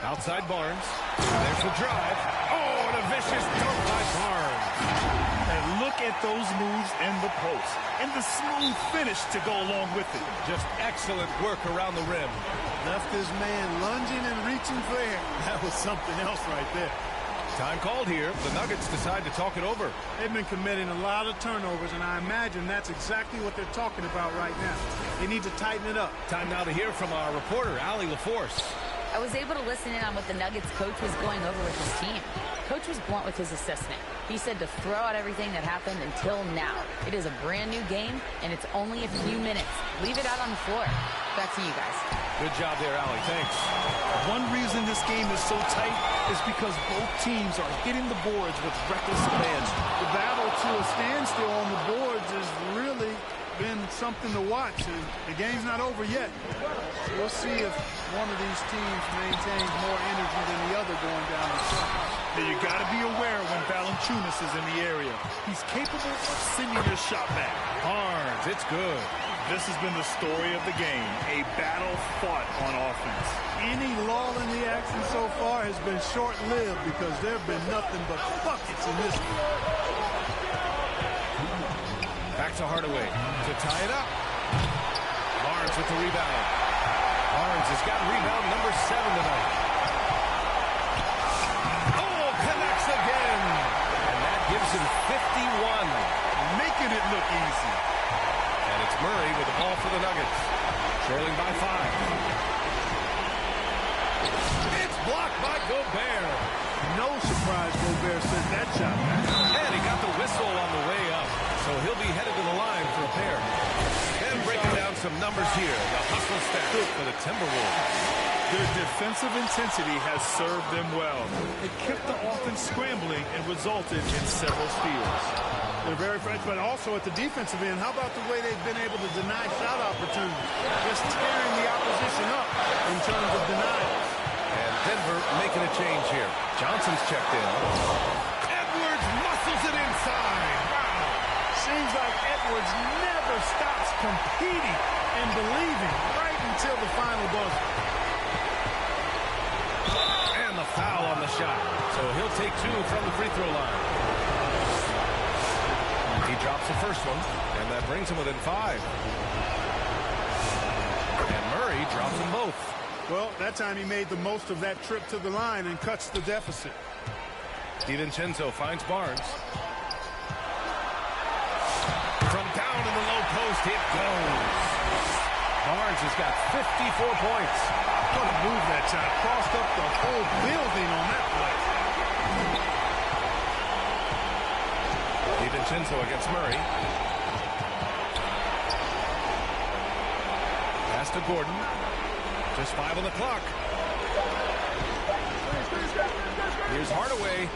Speaker 4: Outside Barnes. There's the drive. Oh, and a vicious dunk by Barnes.
Speaker 6: And look at those moves in the post. And the smooth finish to go along with it.
Speaker 4: Just excellent work around the rim.
Speaker 11: Left his man lunging and reaching for air. That was something else right there.
Speaker 4: Time called here. The Nuggets decide to talk it over.
Speaker 11: They've been committing a lot of turnovers, and I imagine that's exactly what they're talking about right now. They need to tighten it up.
Speaker 4: Time now to hear from our reporter, Allie LaForce.
Speaker 7: I was able to listen in on what the Nuggets coach was going over with his team. Coach was blunt with his assessment. He said to throw out everything that happened until now. It is a brand new game, and it's only a few minutes. Leave it out on the floor. Back to you guys.
Speaker 4: Good job there, Allie. Thanks.
Speaker 6: One reason this game is so tight is because both teams are hitting the boards with reckless abandon.
Speaker 11: The battle to a standstill on the boards has really been something to watch. The game's not over yet. We'll see if one of these teams maintains more energy than the other going down the stretch.
Speaker 6: Now you got to be aware when Valanciunas is in the area. He's capable of sending your shot back.
Speaker 4: Barnes, it's good.
Speaker 6: This has been the story of the game, a battle fought on offense.
Speaker 11: Any lull in the action so far has been short-lived because there have been nothing but buckets in this one.
Speaker 4: Back to Hardaway to tie it up. Barnes with the rebound. Barnes has got rebound number 7 tonight. Oh, connects again. And that gives him 51.
Speaker 6: Making it look easy.
Speaker 4: And it's Murray with the ball for the Nuggets. Trailing by 5. It's blocked by Gobert.
Speaker 11: No surprise Gobert sent that shot back.
Speaker 4: And he got the whistle on the way up. So he'll be headed to the line for a pair. And breaking down some numbers here. The hustle stat for the Timberwolves.
Speaker 11: Their defensive intensity has served them well. It kept the offense scrambling and resulted in several steals. They're very fresh, but also at the defensive end, how about the way they've been able to deny shot opportunities? Just tearing the opposition up in terms of denials.
Speaker 4: And Denver making a change here. Johnson's checked in. Edwards muscles it inside. Wow.
Speaker 11: Seems like Edwards never stops competing and believing right until the final buzzer.
Speaker 4: And the foul on the shot. So he'll take 2 from the free throw line. He drops the first one, and that brings him within 5. And Murray drops them both.
Speaker 11: Well, that time he made the most of that trip to the line and cuts the deficit.
Speaker 4: DiVincenzo finds Barnes. From down in the low post, it goes. Barnes has got 54 points.
Speaker 11: What a move that time. Crossed up the whole building on that play.
Speaker 4: DiVincenzo against Murray. Pass to Gordon. Just 5 on the clock. Here's Hardaway.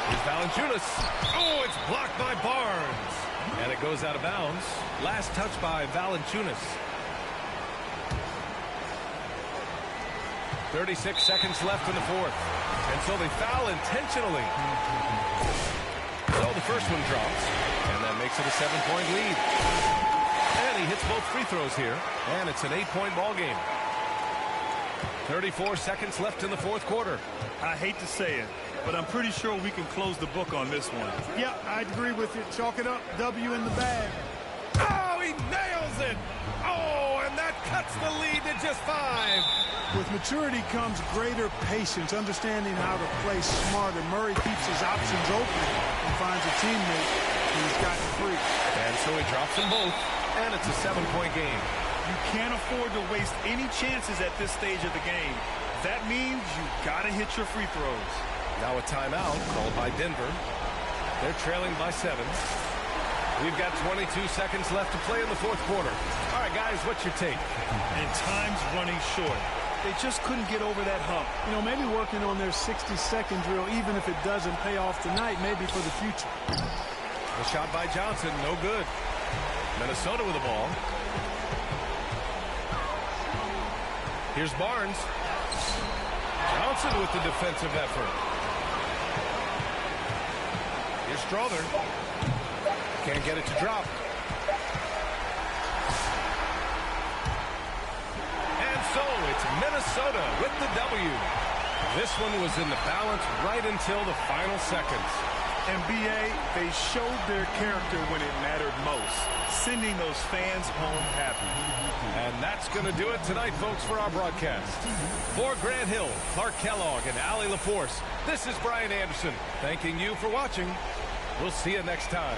Speaker 4: Here's Valanciunas. Oh, it's blocked by Barnes. And it goes out of bounds. Last touch by Valanciunas. 36 seconds left in the fourth. And so they foul intentionally. So the first one drops. And that makes it a 7-point lead. And he hits both free throws here. And it's an 8-point ball game. 34 seconds left in the fourth quarter.
Speaker 11: I hate to say it, but I'm pretty sure we can close the book on this one. Yeah, I'd agree with you. Chalk it up. W in the bag.
Speaker 4: Oh, he nails it. Oh, and that cuts the lead to just 5.
Speaker 11: With maturity comes greater patience, understanding how to play smarter. Murray keeps his options open and finds a teammate who's gotten free.
Speaker 4: And so he drops them both, and it's a 7-point game.
Speaker 11: You can't afford to waste any chances at this stage of the game. That means you got to hit your free throws.
Speaker 4: Now a timeout called by Denver. They're trailing by 7. We've got 22 seconds left to play in the fourth quarter. All right, guys, what's your take?
Speaker 11: And time's running short. They just couldn't get over that hump. You know, maybe working on their 60-second drill, even if it doesn't pay off tonight, maybe for the future.
Speaker 4: The shot by Johnson, no good. Minnesota with the ball. Here's Barnes. Johnson with the defensive effort. Here's Strother. Can't get it to drop. And so it's Minnesota with the W. This one was in the balance right until the final seconds.
Speaker 11: NBA, they showed their character when it mattered most, sending those fans home happy.
Speaker 4: And that's going to do it tonight, folks, for our broadcast. For Grant Hill, Clark Kellogg, and Allie LaForce, this is Brian Anderson, thanking you for watching. We'll see you next time.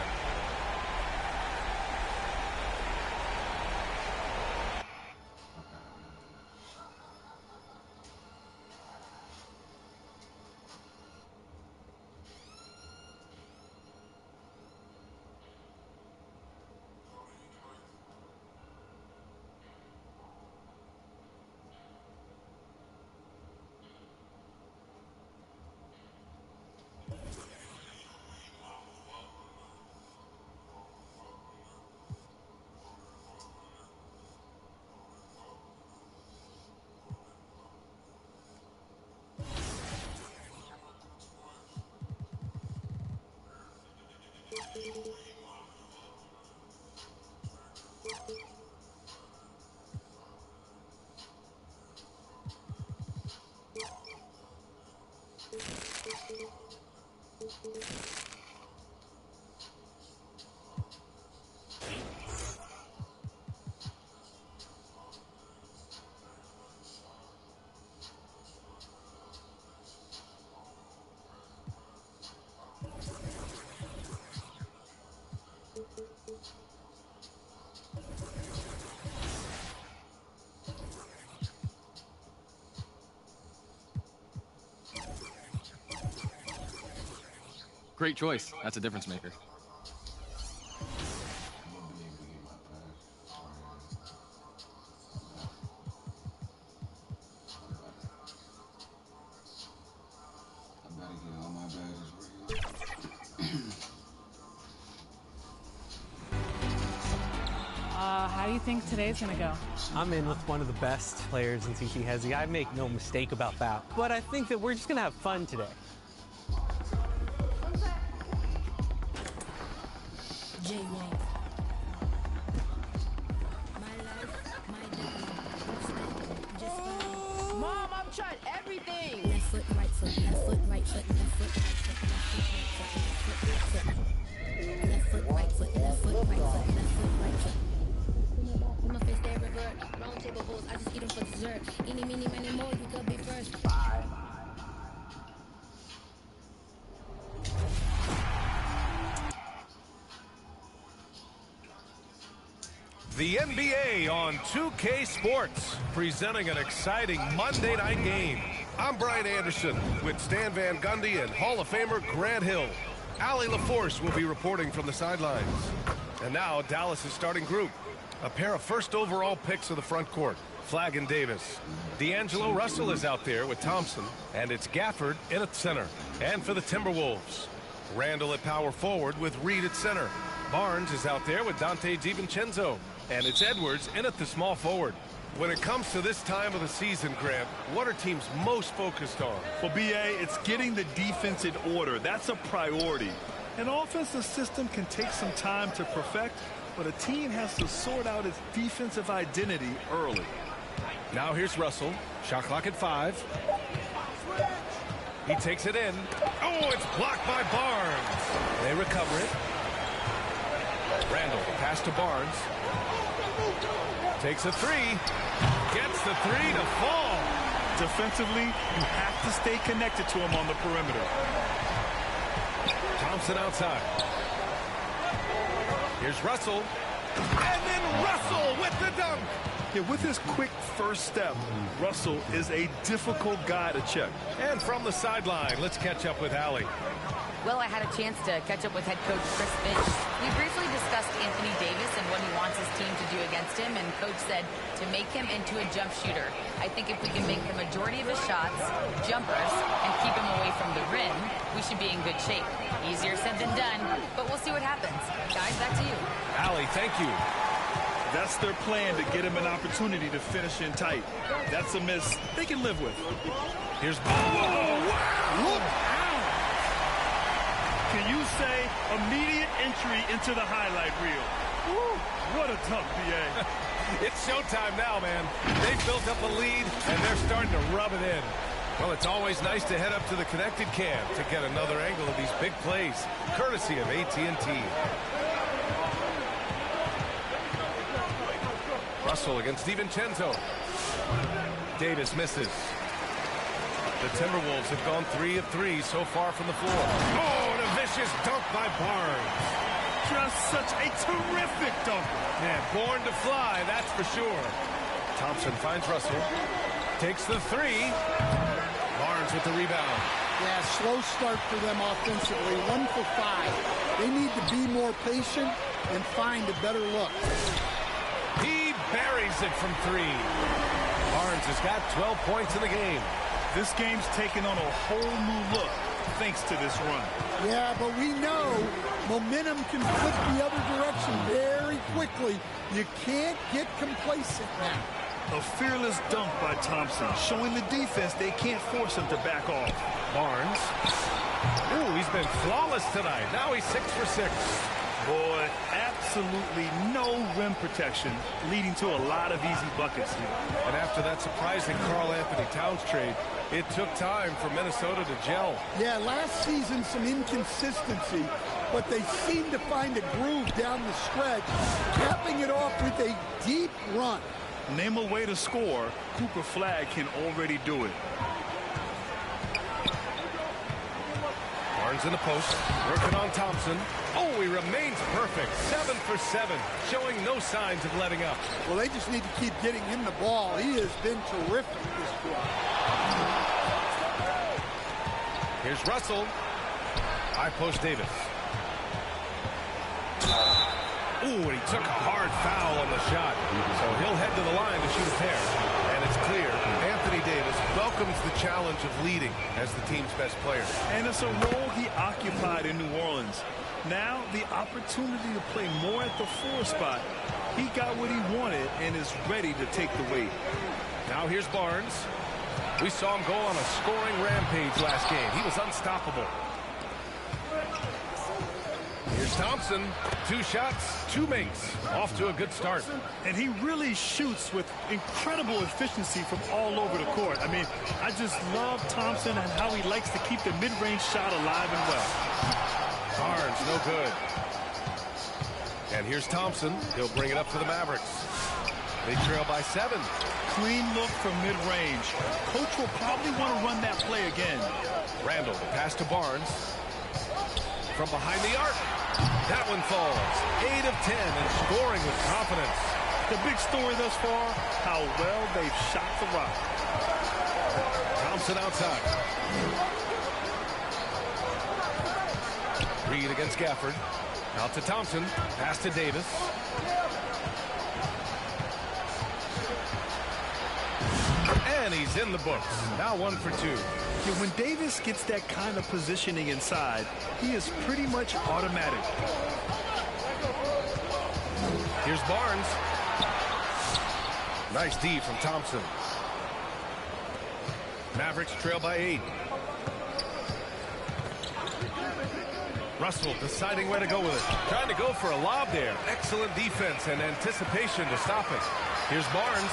Speaker 12: Great choice. That's a difference maker. you think today's going to go?
Speaker 13: I'm in with one of the best players in TT Hezzy. I make no mistake about that. But I think that we're just going to have fun today.
Speaker 14: Mom, I've tried everything.
Speaker 15: Left foot, right foot, left foot, right foot, left foot, right foot, left foot, right foot, left foot, right foot, left foot, right foot, left foot, right foot. In my face, they revert. Round table hoes, I just eat them for dessert. Eeny, meeny, many more, you could be first.
Speaker 4: The NBA on 2K Sports, presenting an exciting Monday night game. I'm Brian Anderson with Stan Van Gundy and Hall of Famer Grant Hill. Allie LaForce will be reporting from the sidelines. And now Dallas' starting group. A pair of first overall picks of the front court, Flagg and Davis. D'Angelo Russell is out there with Thompson, and it's Gafford in at center. And for the Timberwolves, Randall at power forward with Reed at center. Barnes is out there with Dante DiVincenzo. And it's Edwards in at the small forward. When it comes to this time of the season, Grant, what are teams most focused on?
Speaker 6: Well, BA, it's getting the defense in order. That's a priority. An offensive system can take some time to perfect, but a team has to sort out its defensive identity early.
Speaker 4: Now here's Russell. Shot clock at 5. He takes it in. Oh, it's blocked by Barnes. They recover it. Randall, pass to Barnes. Takes a 3. Gets the 3 to fall.
Speaker 6: Defensively, you have to stay connected to him on the perimeter.
Speaker 4: Thompson outside. Here's Russell. And then Russell with the dunk.
Speaker 6: Yeah, with his quick first step, Russell is a difficult guy to check.
Speaker 4: And from the sideline, let's catch up with Allie.
Speaker 7: Well, I had a chance to catch up with head coach Chris Finch. We briefly discussed Anthony Davis and what he wants his team to do against him, and coach said to make him into a jump shooter. I think if we can make the majority of his shots jumpers and keep him away from the rim, we should be in good shape. Easier said than done, but we'll see what happens. Guys, back to you.
Speaker 4: Allie, thank you.
Speaker 6: That's their plan, to get him an opportunity to finish in tight. That's a miss they can live with.
Speaker 4: Here's wow!
Speaker 6: Look out! Can you say immediate entry into the highlight reel? Woo, what a tough BA.
Speaker 4: It's showtime now, man. They've built up a lead, and they're starting to rub it in. Well, it's always nice to head up to the connected cam to get another angle of these big plays, courtesy of AT&T. Russell against DiVincenzo. Davis misses. The Timberwolves have gone 3 of 3 so far from the floor. Oh, and a vicious dunk by Barnes.
Speaker 6: Just such a terrific dunker.
Speaker 4: Man, born to fly, that's for sure. Thompson finds Russell. Takes the 3. Barnes with the rebound.
Speaker 16: Yeah, slow start for them offensively. 1 for 5. They need to be more patient and find a better look.
Speaker 4: He buries it from 3. Barnes has got 12 points in the game.
Speaker 6: This game's taken on a whole new look thanks to this run.
Speaker 16: Yeah, but we know momentum can flip the other direction very quickly. You can't get complacent now.
Speaker 6: A fearless dunk by Thompson, showing the defense they can't force him to back off.
Speaker 4: Barnes. Ooh, he's been flawless tonight. Now he's 6 for 6.
Speaker 6: Boy, absolutely no rim protection, leading to a lot of easy buckets here.
Speaker 4: And after that surprising Karl-Anthony Towns trade, it took time for Minnesota to gel.
Speaker 16: Yeah, last season some inconsistency, but they seem to find a groove down the stretch, capping it off with a deep run.
Speaker 6: Name a way to score, Cooper Flagg can already do it.
Speaker 4: Barnes in the post, working on Thompson. Oh, he remains perfect. 7 for 7, showing no signs of letting up.
Speaker 16: Well, they just need to keep getting him the ball. He has been terrific this quarter.
Speaker 4: Here's Russell. High post Davis. Ooh, and he took a hard foul on the shot. So he'll head to the line to shoot a pair. And it's clear. Anthony Davis, welcome welcomes the challenge of leading as the team's best player.
Speaker 6: And it's a role he occupied in New Orleans. Now the opportunity to play more at the 4 spot. He got what he wanted and is ready to take the weight.
Speaker 4: Now here's Barnes. We saw him go on a scoring rampage last game. He was unstoppable. Here's Thompson. 2 shots, 2 makes. Off to a good start.
Speaker 6: And he really shoots with incredible efficiency from all over the court. I mean, I just love Thompson and how he likes to keep the mid-range shot alive and well.
Speaker 4: Barnes, no good. And here's Thompson. He'll bring it up for the Mavericks. They trail by 7.
Speaker 6: Clean look from mid-range. Coach will probably want to run that play again.
Speaker 4: Randall, the pass to Barnes. From behind the arc. That one falls. 8 of 10 and scoring with confidence.
Speaker 6: The big story thus far, how well they've shot the rock.
Speaker 4: Thompson outside. Reed against Gafford. Out to Thompson. Pass to Davis. And he's in the books. Now 1 for 2.
Speaker 6: Yeah, when Davis gets that kind of positioning inside, he is pretty much automatic.
Speaker 4: Here's Barnes. Nice D from Thompson. Mavericks trail by 8. Russell deciding where to go with it. Trying to go for a lob there. Excellent defense and anticipation to stop it. Here's Barnes.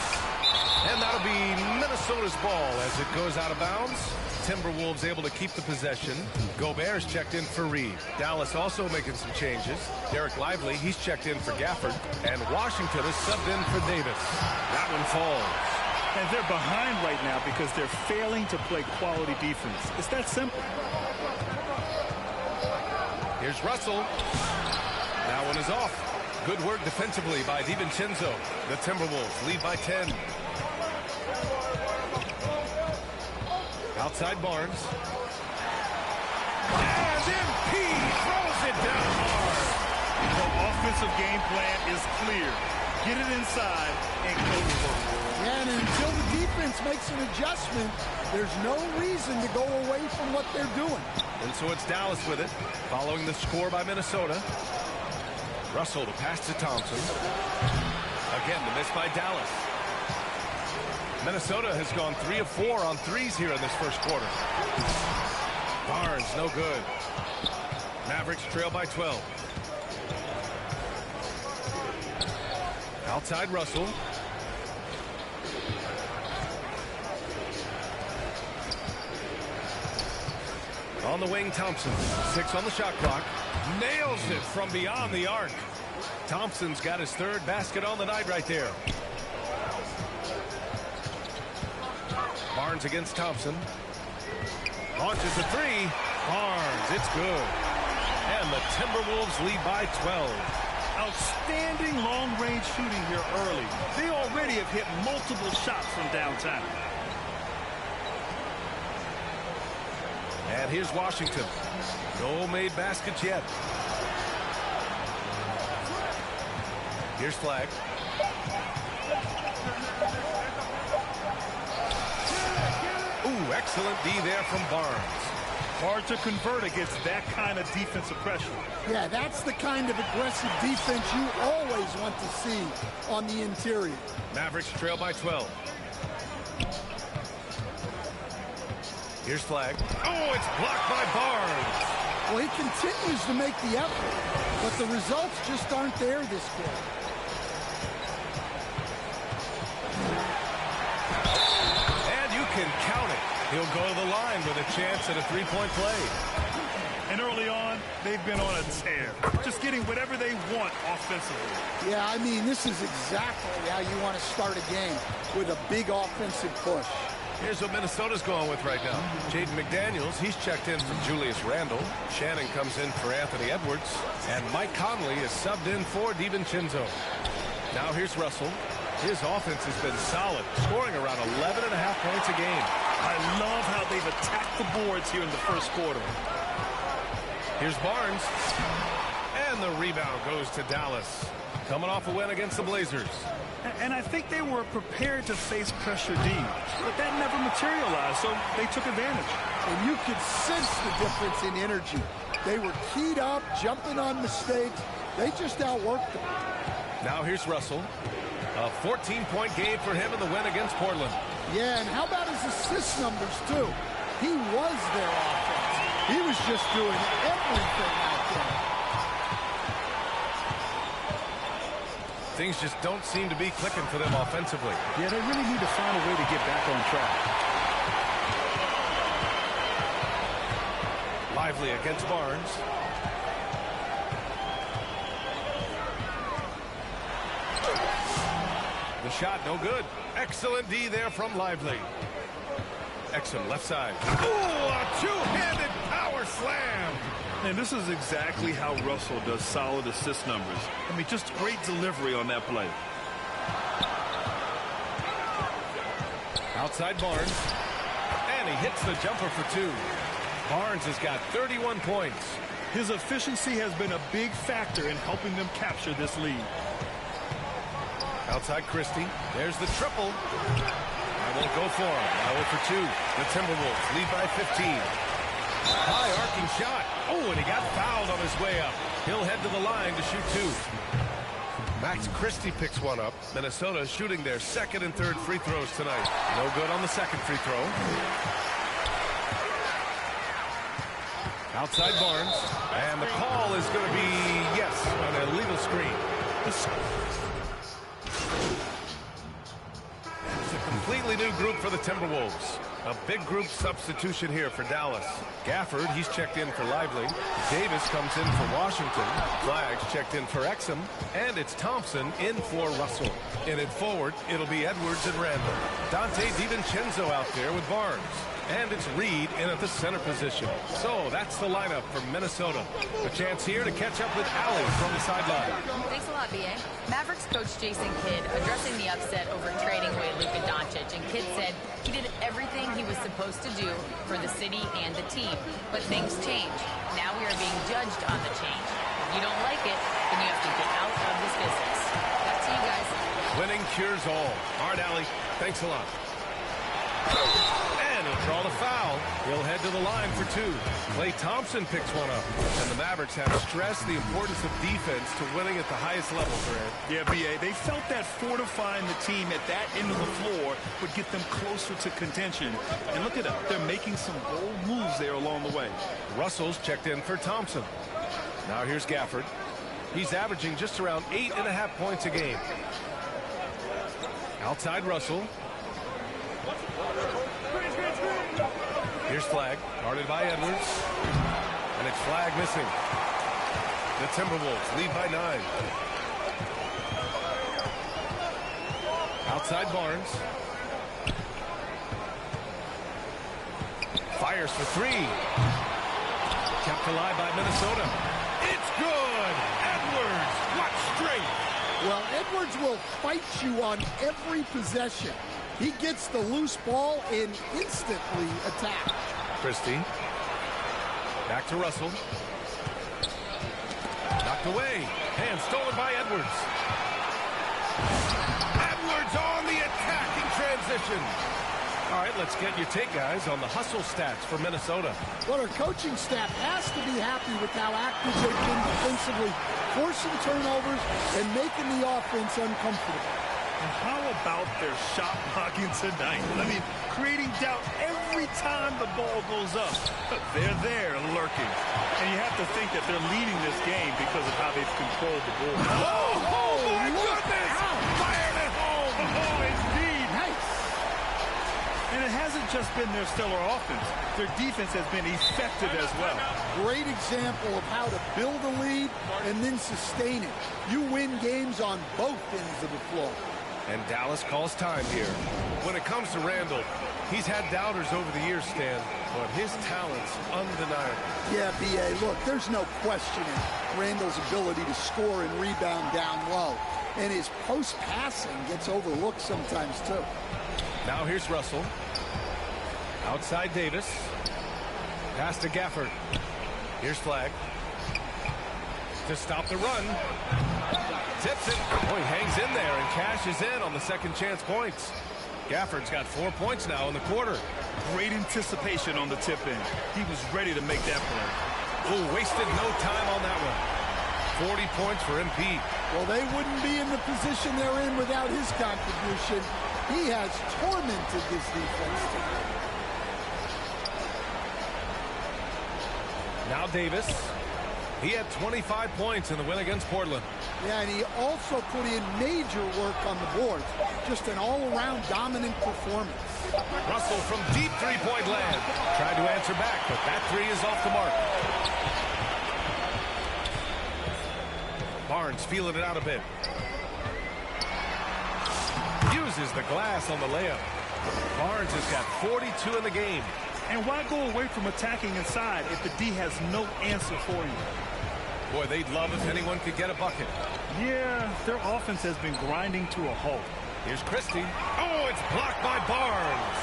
Speaker 4: And that'll be Minnesota's ball as it goes out of bounds. Timberwolves able to keep the possession. Gobert's checked in for Reed. Dallas also making some changes. Derek Lively, he's checked in for Gafford. And Washington is subbed in for Davis. That one falls.
Speaker 6: And they're behind right now because they're failing to play quality defense. It's that simple.
Speaker 4: Here's Russell. That one is off. Good work defensively by DiVincenzo. The Timberwolves lead by 10. Outside Barnes. And MP throws it down hard.
Speaker 6: The offensive game plan is clear. Get it inside and go to work.
Speaker 16: Yeah, and until the defense makes an adjustment, there's no reason to go away from what they're doing.
Speaker 4: And so it's Dallas with it, following the score by Minnesota. Russell to pass to Thompson. Again, the miss by Dallas. Minnesota has gone 3 of 4 on threes here in this first quarter. Barnes, no good. Mavericks trail by 12. Outside Russell. On the wing, Thompson. 6 on the shot clock. Nails it from beyond the arc. Thompson's got his 3rd basket on the night right there. Barnes against Thompson. Launches a 3. Barnes, it's good. And the Timberwolves lead by 12.
Speaker 6: Outstanding long-range shooting here early. They already have hit multiple shots from downtown.
Speaker 4: And here's Washington. No made baskets yet. Here's Flag. Ooh, excellent D there from Barnes.
Speaker 6: Hard to convert against that kind of defensive pressure.
Speaker 16: Yeah, that's the kind of aggressive defense you always want to see on the interior.
Speaker 4: Mavericks trail by 12. Here's Flag. Oh, it's blocked by Barnes.
Speaker 16: Well, he continues to make the effort, but the results just aren't there this quarter.
Speaker 4: And you can count it. He'll go to the line with a chance at a 3-point play.
Speaker 6: And early on, they've been on a tear. Just getting whatever they want offensively.
Speaker 16: Yeah, I mean, this is exactly how you want to start a game, with a big offensive push.
Speaker 4: Here's what Minnesota's going with right now. Jaden McDaniels, he's checked in from Julius Randle. Shannon comes in for Anthony Edwards. And Mike Conley is subbed in for DiVincenzo. Now here's Russell. His offense has been solid, scoring around 11.5 points a game.
Speaker 6: I love how they've attacked the boards here in the first quarter.
Speaker 4: Here's Barnes. And the rebound goes to Dallas. coming off a win against the Blazers.
Speaker 6: And I think they were prepared to face pressure D, but that never materialized, so they took advantage.
Speaker 16: And you could sense the difference in energy. They were keyed up, jumping on mistakes. They just outworked them.
Speaker 4: Now here's Russell. A 14-point game for him in the win against Portland.
Speaker 16: Yeah, and how about his assist numbers, too? He was their offense. He was just doing everything out there.
Speaker 4: Things just don't seem to be clicking for them offensively.
Speaker 6: Yeah, they really need to find a way to get back on track.
Speaker 4: Lively against Barnes. The shot, no good. Excellent D there from Lively. Exum, left side. Ooh, a two-handed power slam.
Speaker 6: And this is exactly how Russell does solid assist numbers. I mean, just great delivery on that play.
Speaker 4: Outside Barnes. And he hits the jumper for two. Barnes has got 31 points.
Speaker 6: His efficiency has been a big factor in helping them capture this lead.
Speaker 4: Outside Christie. There's the triple. I won't go for him. Now 0 for 2. The Timberwolves lead by 15. High arcing shot. Oh, and he got fouled on his way up. He'll head to the line to shoot two. Max Christie picks one up. Minnesota shooting their second and third free throws tonight. No good on the second free throw. Outside Barnes. And the call is going to be, yes, an illegal screen. It's a completely new group for the Timberwolves. A big group substitution here for Dallas. Gafford, he's checked in for Lively. Davis comes in for Washington. Flaggs checked in for Exum. And it's Thompson in for Russell. And in forward, it'll be Edwards and Randall. Dante DiVincenzo out there with Barnes. And it's Reed in at the center position. So that's the lineup for Minnesota. A chance here to catch up with Allie from the sideline.
Speaker 7: Thanks a lot, B.A. Mavericks coach Jason Kidd addressing the upset over trading away Luka Doncic. And Kidd said he did everything he was supposed to do for the city and the team. But things change. Now we are being judged on the change. If you don't like it, then you have to get out of this business. Back to you guys.
Speaker 4: Winning cures all. All right, Allie. Thanks a lot. And he'll draw the foul. He'll head to the line for two. Klay Thompson picks one up. And the Mavericks have stressed the importance of defense to winning at the highest level, Grant.
Speaker 6: Yeah, B.A., they felt that fortifying the team at that end of the floor would get them closer to contention. And look at them. They're making some bold moves there along the way.
Speaker 4: Russell's checked in for Thompson. Now here's Gafford. He's averaging just around 8.5 points a game. Outside Russell. Here's Flagg, guarded by Edwards. And it's Flagg missing. The Timberwolves lead by 9. Outside Barnes. Fires for three. Kept alive by Minnesota. It's good! Edwards, what strength!
Speaker 16: Well, Edwards will fight you on every possession. He gets the loose ball and instantly attacks.
Speaker 4: Christie. Back to Russell. Knocked away. And stolen by Edwards. Edwards on the attacking transition. All right, let's get your take, guys, on the hustle stats for Minnesota.
Speaker 16: Well, our coaching staff has to be happy with how active they've been defensively, forcing turnovers and making the offense uncomfortable.
Speaker 6: And how about their shot blocking tonight? I mean, creating doubt every time the ball goes up. They're there lurking. And you have to think that they're leading this game because of how they've controlled the ball.
Speaker 4: Oh my goodness! Fired at home!
Speaker 6: Oh, indeed. Nice. And it hasn't just been their stellar offense. Their defense has been effective as well.
Speaker 16: Great example of how to build a lead and then sustain it. You win games on both ends of the floor.
Speaker 4: And Dallas calls time here. When it comes to Randall, he's had doubters over the years, Stan, but his talent's undeniable.
Speaker 16: Yeah, B.A., look, there's no questioning Randall's ability to score and rebound down low. And his post-passing gets overlooked sometimes, too.
Speaker 4: Now here's Russell. Outside Davis. Pass to Gafford. Here's Flagg. to stop the run. Tips it. Oh, he hangs in there and cashes in on the second chance points. Gafford's got 4 points now in the quarter.
Speaker 6: Great anticipation on the tip-in. He was ready to make that play.
Speaker 4: Oh, wasted no time on that one. 40 points for MP.
Speaker 16: Well, they wouldn't be in the position they're in without his contribution. He has tormented this defense team.
Speaker 4: Now Davis. He had 25 points in the win against Portland.
Speaker 16: Yeah, and he also put in major work on the boards. Just an all-around dominant performance.
Speaker 4: Russell from deep three-point land. Tried to answer back, but that three is off the mark. Barnes feeling it out a bit. Uses the glass on the layup. Barnes has got 42 in the game.
Speaker 6: And why go away from attacking inside if the D has no answer for you?
Speaker 4: Boy, they'd love if anyone could get a bucket.
Speaker 6: Yeah, their offense has been grinding to a halt.
Speaker 4: Here's Christie. Oh, it's blocked by Barnes.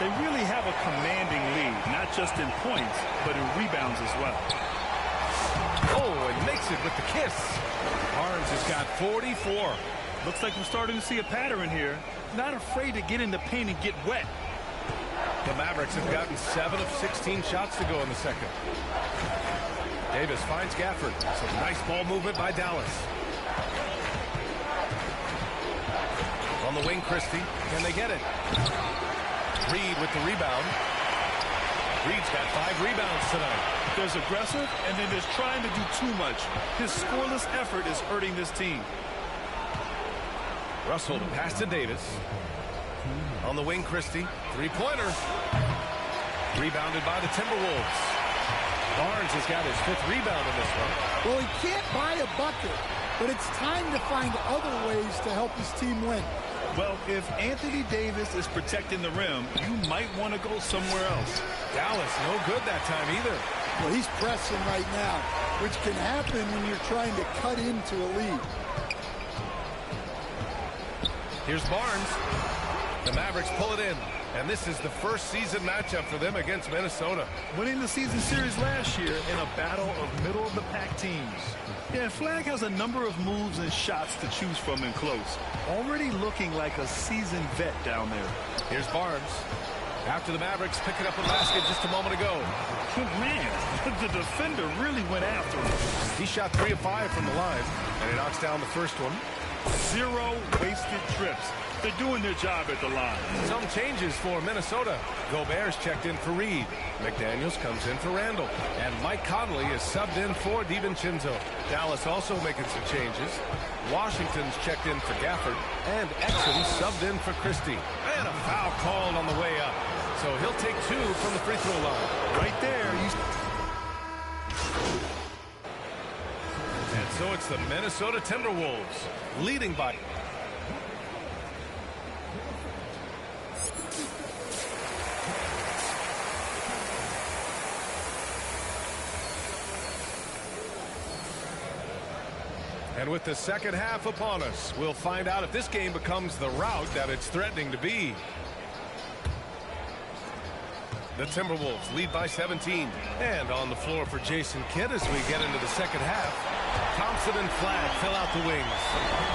Speaker 6: They really have a commanding lead, not just in points, but in rebounds as well.
Speaker 4: Oh, and makes it with the kiss. Barnes has got 44.
Speaker 6: Looks like we're starting to see a pattern here. Not afraid to get in the paint and get wet.
Speaker 4: The Mavericks have gotten 7 of 16 shots to go in the second. Davis finds Gafford. Some nice ball movement by Dallas. On the wing, Christie. Can they get it? Reed with the rebound. Reed's got 5 rebounds tonight.
Speaker 6: There's aggressive, and then there's trying to do too much. His scoreless effort is hurting this team.
Speaker 4: Russell to pass to Davis. On the wing, Christie. Three-pointer. Rebounded by the Timberwolves. Barnes has got his 5th rebound in this one.
Speaker 16: Well, he can't buy a bucket, but it's time to find other ways to help his team win.
Speaker 6: Well, if Anthony Davis is protecting the rim, you might want to go somewhere else.
Speaker 4: Dallas, no good that time either.
Speaker 16: Well, he's pressing right now, which can happen when you're trying to cut into a lead.
Speaker 4: Here's Barnes. The Mavericks pull it in, and this is the first season matchup for them against Minnesota.
Speaker 6: Winning the season series last year in a battle of middle-of-the-pack teams. Yeah, Flag has a number of moves and shots to choose from in close. Already looking like a seasoned vet down there.
Speaker 4: Here's Barnes. After the Mavericks pick it up a basket just a moment ago.
Speaker 6: Man, the defender really went after him.
Speaker 4: He shot 3 of 5 from the line, and he knocks down the first one.
Speaker 6: 0 wasted trips. They're doing their job at the line.
Speaker 4: Some changes for Minnesota. Gobert's checked in for Reed. McDaniels comes in for Randall. And Mike Conley is subbed in for DiVincenzo. Dallas also making some changes. Washington's checked in for Gafford. And Exum subbed in for Christie. And a foul called on the way up. So he'll take 2 from the free throw line.
Speaker 6: Right there.
Speaker 4: And so it's the Minnesota Timberwolves leading by... And with the second half upon us, we'll find out if this game becomes the rout that it's threatening to be. The Timberwolves lead by 17. And on the floor for Jason Kidd as we get into the second half. Thompson and Flag fill out the wings.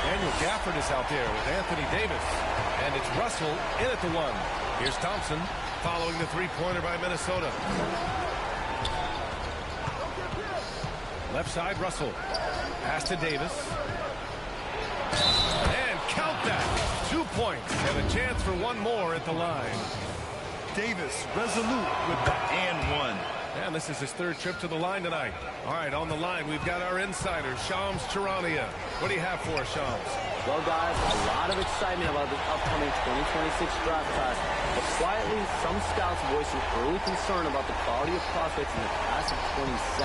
Speaker 4: Daniel Gafford is out there with Anthony Davis. And it's Russell in at the 1. Here's Thompson following the three-pointer by Minnesota. Left side, Russell. Pass to Davis. And count that. 2 points and a chance for one more at the line.
Speaker 6: Davis resolute with the and 1.
Speaker 4: And this is his 3rd trip to the line tonight. All right, on the line, we've got our insider, Shams Charania. What do you have for us, Shams?
Speaker 8: Well, guys, a lot of excitement about the upcoming 2026 draft class, but quietly, some scouts voicing early concern about the quality of prospects in the class of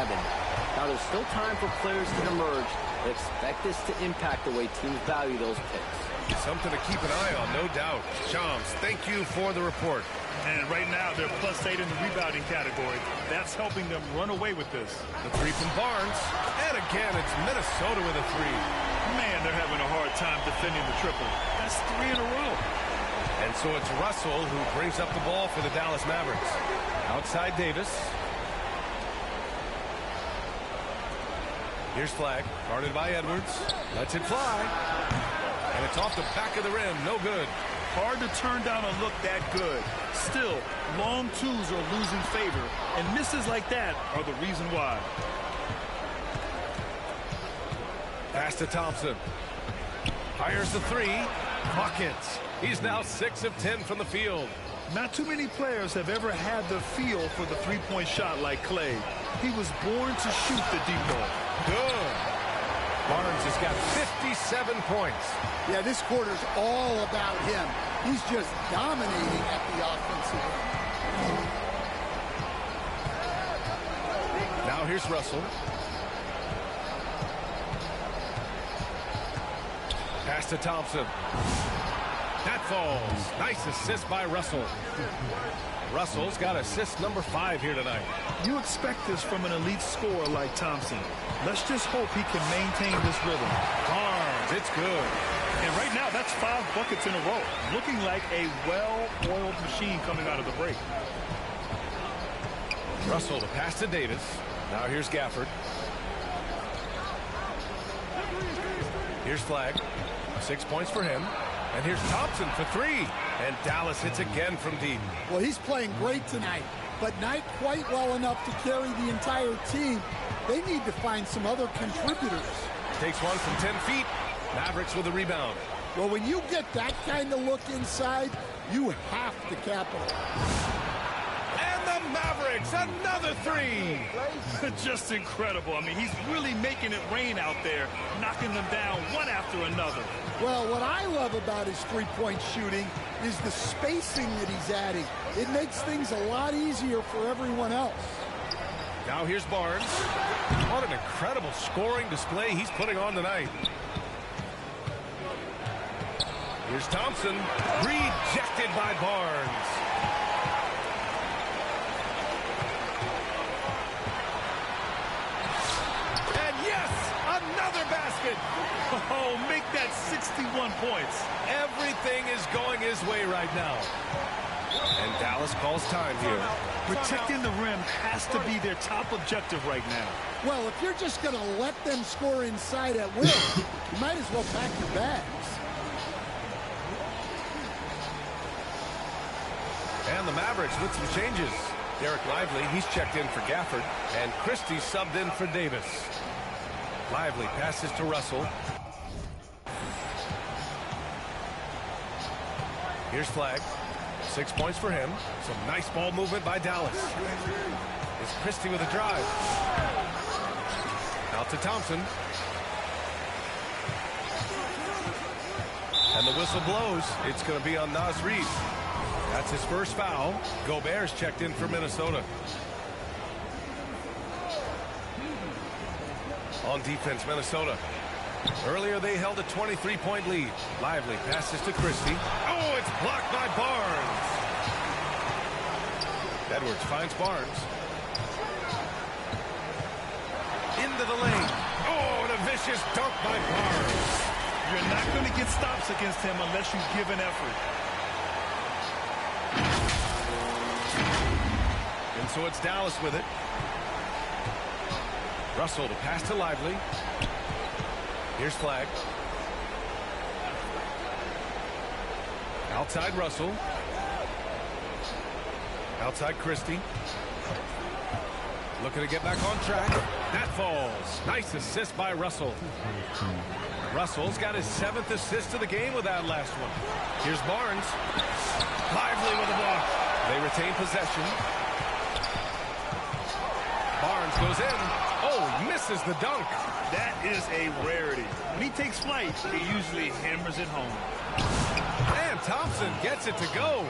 Speaker 8: 27. Now, there's still time for players to emerge, but expect this to impact the way teams value those picks.
Speaker 4: Something to keep an eye on, no doubt. Shams, thank you for the report.
Speaker 6: And right now, they're +8 in the rebounding category. That's helping them run away with this.
Speaker 4: The 3 from Barnes. And again, it's Minnesota with a 3.
Speaker 6: Man, they're having a hard time defending the triple. That's 3 in a row.
Speaker 4: And so it's Russell who brings up the ball for the Dallas Mavericks. Outside Davis. Here's flag, guarded by Edwards. Lets it fly. And it's off the back of the rim. No good.
Speaker 6: Hard to turn down a look that good. Still, long twos are losing favor, and misses like that are the reason why.
Speaker 4: Pass to Thompson. Fires the three. Buckets. He's now 6 of 10 from the field.
Speaker 6: Not too many players have ever had the feel for the three-point shot like Clay. He was born to shoot the deep ball.
Speaker 4: Good. Barnes has got 57 points.
Speaker 16: Yeah, this quarter's all about him. He's just dominating at the offensive end.
Speaker 4: Now here's Russell. Pass to Thompson. That falls. Nice assist by Russell. Russell's got assist number 5 here tonight.
Speaker 6: You expect this from an elite scorer like Thompson. Let's just hope he can maintain this rhythm.
Speaker 4: Barnes, it's good.
Speaker 6: And right now, that's 5 buckets in a row. Looking like a well-oiled machine coming out of the break.
Speaker 4: Russell to pass to Davis. Now here's Gafford. Here's Flag. 6 points for him. And here's Thompson for 3. And Dallas hits again from deep.
Speaker 16: Well, he's playing great tonight, but not quite well enough to carry the entire team. They need to find some other contributors.
Speaker 4: Takes one from 10 feet. Mavericks with a rebound.
Speaker 16: Well, when you get that kind of look inside, you have to capitalize.
Speaker 4: And the Mavericks, another 3.
Speaker 6: Just incredible. I mean, he's really making it rain out there, knocking them down one after another.
Speaker 16: Well, what I love about his three-point shooting is the spacing that he's adding. It makes things a lot easier for everyone else.
Speaker 4: Now here's Barnes. What an incredible scoring display he's putting on tonight. Here's Thompson. Rejected by Barnes. And yes, another basket.
Speaker 6: Oh, make that 61 points.
Speaker 4: Everything is going his way right now. And Dallas calls time here.
Speaker 6: Protecting the rim has to be their top objective right now.
Speaker 16: Well, if you're just going to let them score inside at will, you might as well pack your bags.
Speaker 4: And the Mavericks with some changes. Derek Lively, he's checked in for Gafford. And Christie subbed in for Davis. Lively passes to Russell. Here's Flag. 6 points for him. Some nice ball movement by Dallas. It's Christie with a drive. Out to Thompson. And the whistle blows. It's going to be on Naz Reid. That's his first foul. Gobert's checked in for Minnesota. On defense, Minnesota. Earlier, they held a 23-point lead. Lively passes to Christie. Oh, it's blocked by Barnes. Edwards finds Barnes. Into the lane. Oh, and a vicious dunk by Barnes.
Speaker 6: You're not going to get stops against him unless you give an effort.
Speaker 4: And so it's Dallas with it. Russell to pass to Lively. Here's Flag. Outside Russell. Outside Christie. Looking to get back on track. That falls. Nice assist by Russell. Russell's got his 7th assist of the game with that last one. Here's Barnes. Lively with a block. They retain possession. Barnes goes in. Oh, misses the dunk.
Speaker 6: That is a rarity. When he takes flight, he usually hammers it home.
Speaker 4: And Thompson gets it to go.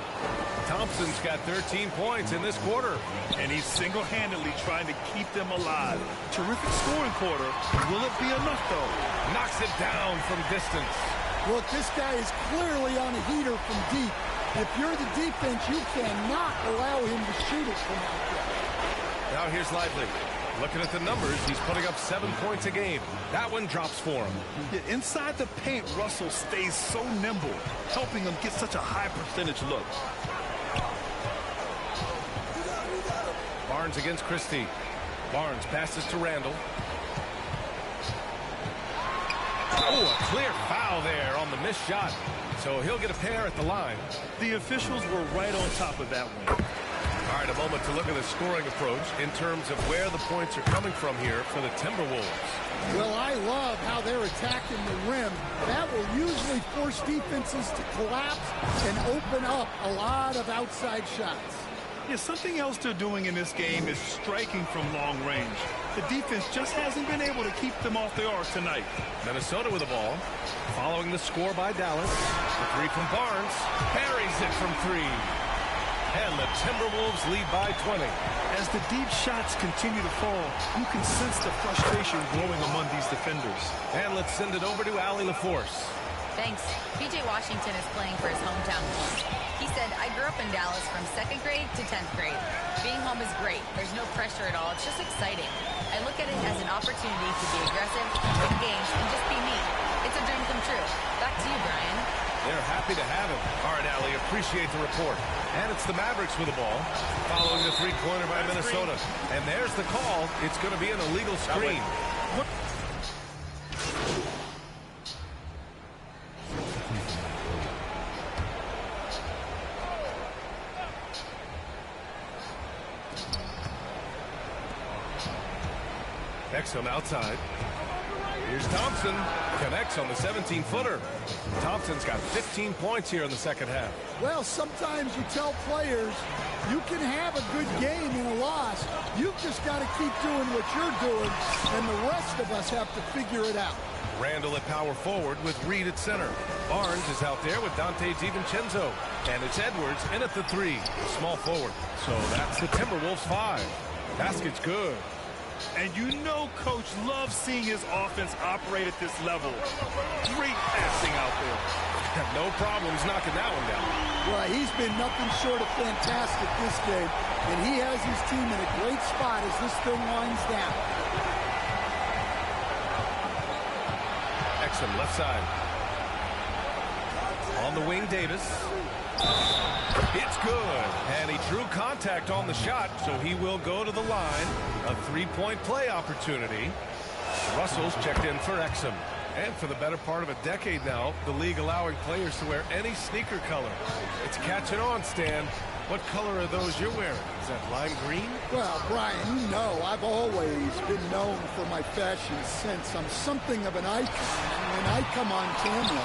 Speaker 4: Thompson's got 13 points in this quarter.
Speaker 6: And he's single-handedly trying to keep them alive. Terrific scoring quarter. Will it be enough, though?
Speaker 4: Knocks it down from distance.
Speaker 16: Look, this guy is clearly on a heater from deep. If you're the defense, you cannot allow him to shoot it from out there.
Speaker 4: Now here's Lively. Looking at the numbers, he's putting up 7 points a game. That one drops for him.
Speaker 6: Yeah, inside the paint, Russell stays so nimble, helping him get such a high percentage look.
Speaker 4: Barnes against Christie. Barnes passes to Randall. Oh, a clear foul there on the missed shot. So he'll get a pair at the line.
Speaker 6: The officials were right on top of that one.
Speaker 4: All right, a moment to look at the scoring approach in terms of where the points are coming from here for the Timberwolves.
Speaker 16: Well, I love how they're attacking the rim. That will usually force defenses to collapse and open up a lot of outside shots.
Speaker 6: Yeah, something else they're doing in this game is striking from long range. The defense just hasn't been able to keep them off the arc tonight.
Speaker 4: Minnesota with the ball. Following the score by Dallas. The three from Barnes. Buries it from three. And the Timberwolves lead by 20.
Speaker 6: As the deep shots continue to fall, you can sense the frustration growing among these defenders.
Speaker 4: And let's send it over to Allie LaForce.
Speaker 7: Thanks. PJ Washington is playing for his hometown team. He said, I grew up in Dallas from 2nd grade to 10th grade. Being home is great. There's no pressure at all. It's just exciting. I look at it as an opportunity to be aggressive, win games, and just be me. It's a dream come true. Back to you, Brian.
Speaker 4: They're happy to have him. All right, Allie, appreciate the report. And it's the Mavericks with the ball, following the three-pointer by Minnesota. And there's the call. It's going to be an illegal screen. Exum outside. Here's Thompson. Connects on the 17-footer. Thompson's got 15 points here in the second half.
Speaker 16: Well, sometimes you tell players you can have a good game in a loss. You've just got to keep doing what you're doing, and the rest of us have to figure it out.
Speaker 4: Randall at power forward with Reed at center. Barnes is out there with Dante DiVincenzo. And it's Edwards in at the three, small forward. So that's the Timberwolves 5. Basket's good.
Speaker 6: And you know Coach loves seeing his offense operate at this level. Great passing out there.
Speaker 4: No problems knocking that one down.
Speaker 16: Well, he's been nothing short of fantastic this game, and he has his team in a great spot as this thing winds down.
Speaker 4: Exum left side. On the wing, Davis. It's good. And he drew contact on the shot, so he will go to the line. A three-point play opportunity. Russell's checked in for Exum. And for the better part of a decade now, the league allowing players to wear any sneaker color. It's catching on, Stan. What color are those you're wearing? Is that lime green?
Speaker 16: Well, Brian, you know I've always been known for my fashion sense. I'm something of an icon. When I come on camera,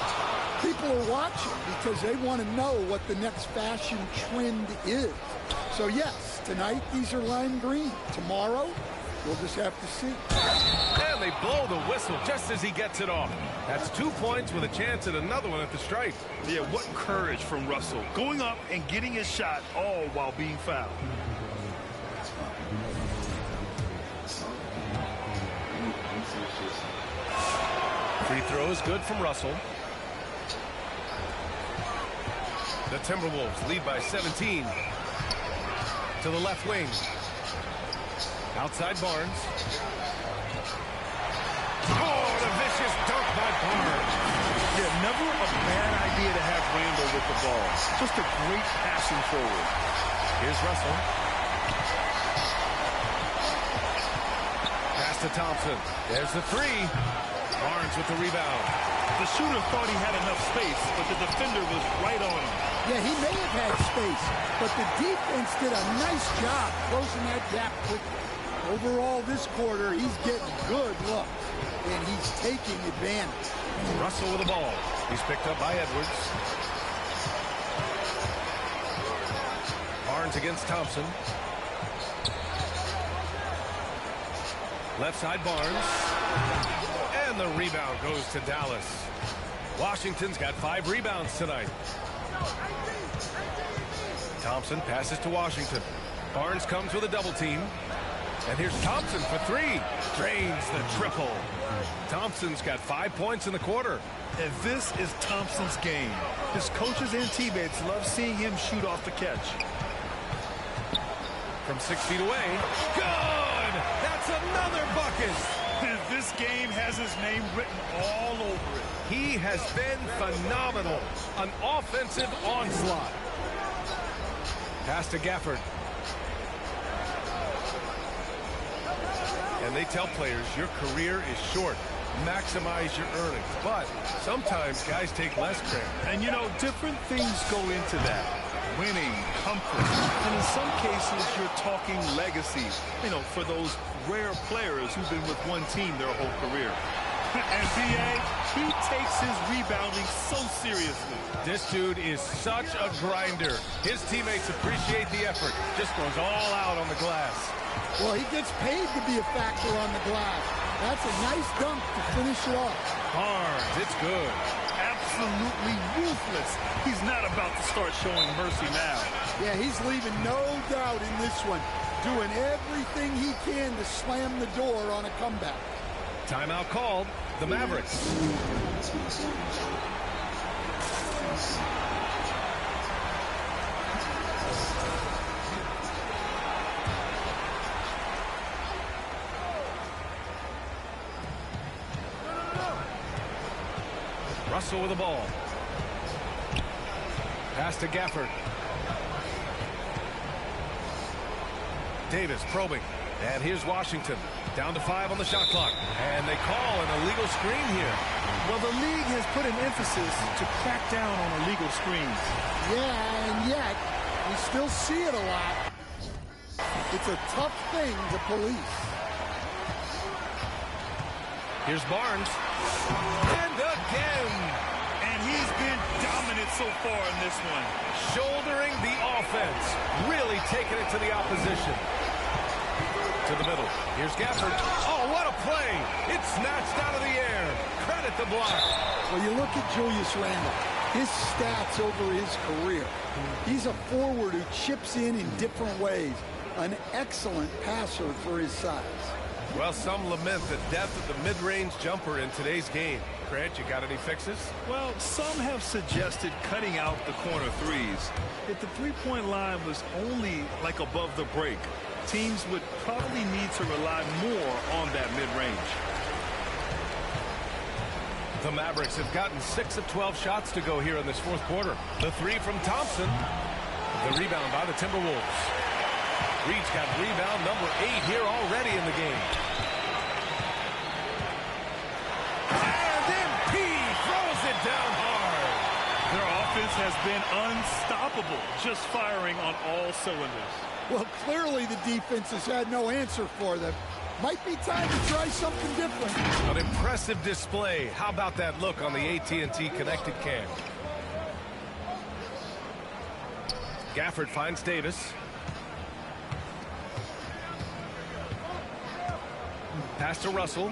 Speaker 16: people are watching because they want to know what the next fashion trend is. So yes, tonight these are lime green. Tomorrow, we'll just have to see.
Speaker 4: And they blow the whistle just as he gets it off. That's 2 points with a chance at another one at the stripe.
Speaker 6: Yeah, what courage from Russell. Going up and getting his shot all while being fouled.
Speaker 4: Free throw is good from Russell. The Timberwolves lead by 17. To the left wing. Outside Barnes. Oh, the vicious dunk by Barnes.
Speaker 6: Yeah, never a bad idea to have Randall with the ball. Just a great passing forward.
Speaker 4: Here's Russell. Pass to Thompson. There's the three. Barnes with the rebound.
Speaker 6: The shooter thought he had enough space, but the defender was right on him.
Speaker 16: Yeah, he may have had space, but the defense did a nice job closing that gap quickly. Overall, this quarter, he's getting good looks, and he's taking advantage.
Speaker 4: Russell with the ball. He's picked up by Edwards. Barnes against Thompson. Left side Barnes. And the rebound goes to Dallas. Washington's got 5 rebounds tonight. Thompson passes to Washington. Barnes comes with a double team. And here's Thompson for 3. Drains the triple. Thompson's got 5 points in the quarter.
Speaker 6: And this is Thompson's game. His coaches and teammates love seeing him shoot off the catch.
Speaker 4: From 6 feet away. Good! That's another bucket!
Speaker 6: This game has his name written all over it.
Speaker 4: He has been phenomenal. An offensive onslaught. Pass to Gafford. And they tell players your career is short. maximize your earnings. But sometimes guys take less credit.
Speaker 6: And, you know, different things go into that. Winning, comfort, and in some cases, you're talking legacy, you know, for those rare players who've been with one team their whole career. And B.A., he takes his rebounding so seriously.
Speaker 4: This dude is such a grinder. His teammates appreciate the effort. Just goes all out on the glass.
Speaker 16: Well, he gets paid to be a factor on the glass. That's a nice dunk to finish it off.
Speaker 4: Barnes, it's good.
Speaker 6: Absolutely ruthless. He's not about to start showing mercy now.
Speaker 16: Yeah, he's leaving no doubt in this one. Doing everything he can to slam the door on a comeback.
Speaker 4: Timeout called. The Mavericks. Russell with the ball. Pass to Gafford. Davis probing. And here's Washington. Down to 5 on the shot clock. And they call an illegal screen here.
Speaker 6: Well, the league has put an emphasis to crack down on illegal screens.
Speaker 16: Yeah, and yet, we still see it a lot. It's a tough thing to police.
Speaker 4: Here's Barnes. And again.
Speaker 6: And he's been dominant so far in this one.
Speaker 4: Shouldering the offense. Really taking it to the opposition. To the middle. Here's Gafford. Oh, what a play. It's snatched out of the air. Credit the block.
Speaker 16: Well, you look at Julius Randle. His stats over his career. He's a forward who chips in different ways. An excellent passer for his size.
Speaker 4: Well, some lament the depth of the mid-range jumper in today's game. Grant, you got any fixes?
Speaker 6: Well, some have suggested cutting out the corner threes. If the three-point line was only like above the break, teams would probably need to rely more on that mid-range.
Speaker 4: The Mavericks have gotten 6 of 12 shots to go here in this fourth quarter. The 3 from Thompson. The rebound by the Timberwolves. Reed's got rebound number 8 here already in the game. And MP throws it down hard.
Speaker 6: Their offense has been unstoppable, just firing on all cylinders.
Speaker 16: Well, clearly the defense has had no answer for them. Might be time to try something different.
Speaker 4: An impressive display. How about that look on the AT&T connected cam? Gafford finds Davis. Pass to Russell.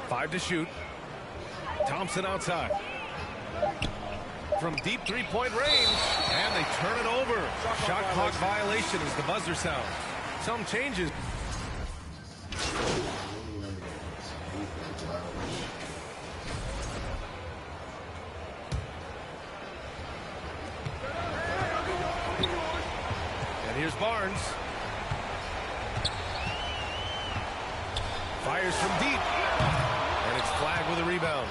Speaker 4: 5 to shoot. Thompson outside. From deep three-point range. And they turn it over. Shot clock violation as the buzzer sounds. Some changes. And here's Barnes. Fires from deep. And it's Flagg with a rebound.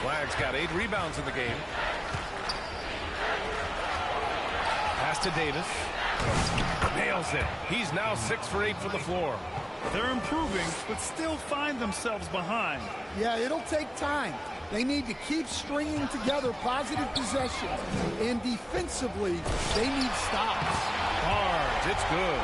Speaker 4: Flagg's got 8 rebounds in the game. Pass to Davis. Nails it. He's now 6 for 8 from the floor.
Speaker 6: They're improving, but still find themselves behind.
Speaker 16: Yeah, it'll take time. They need to keep stringing together positive possessions. And defensively, they need stops.
Speaker 4: Barnes, it's good.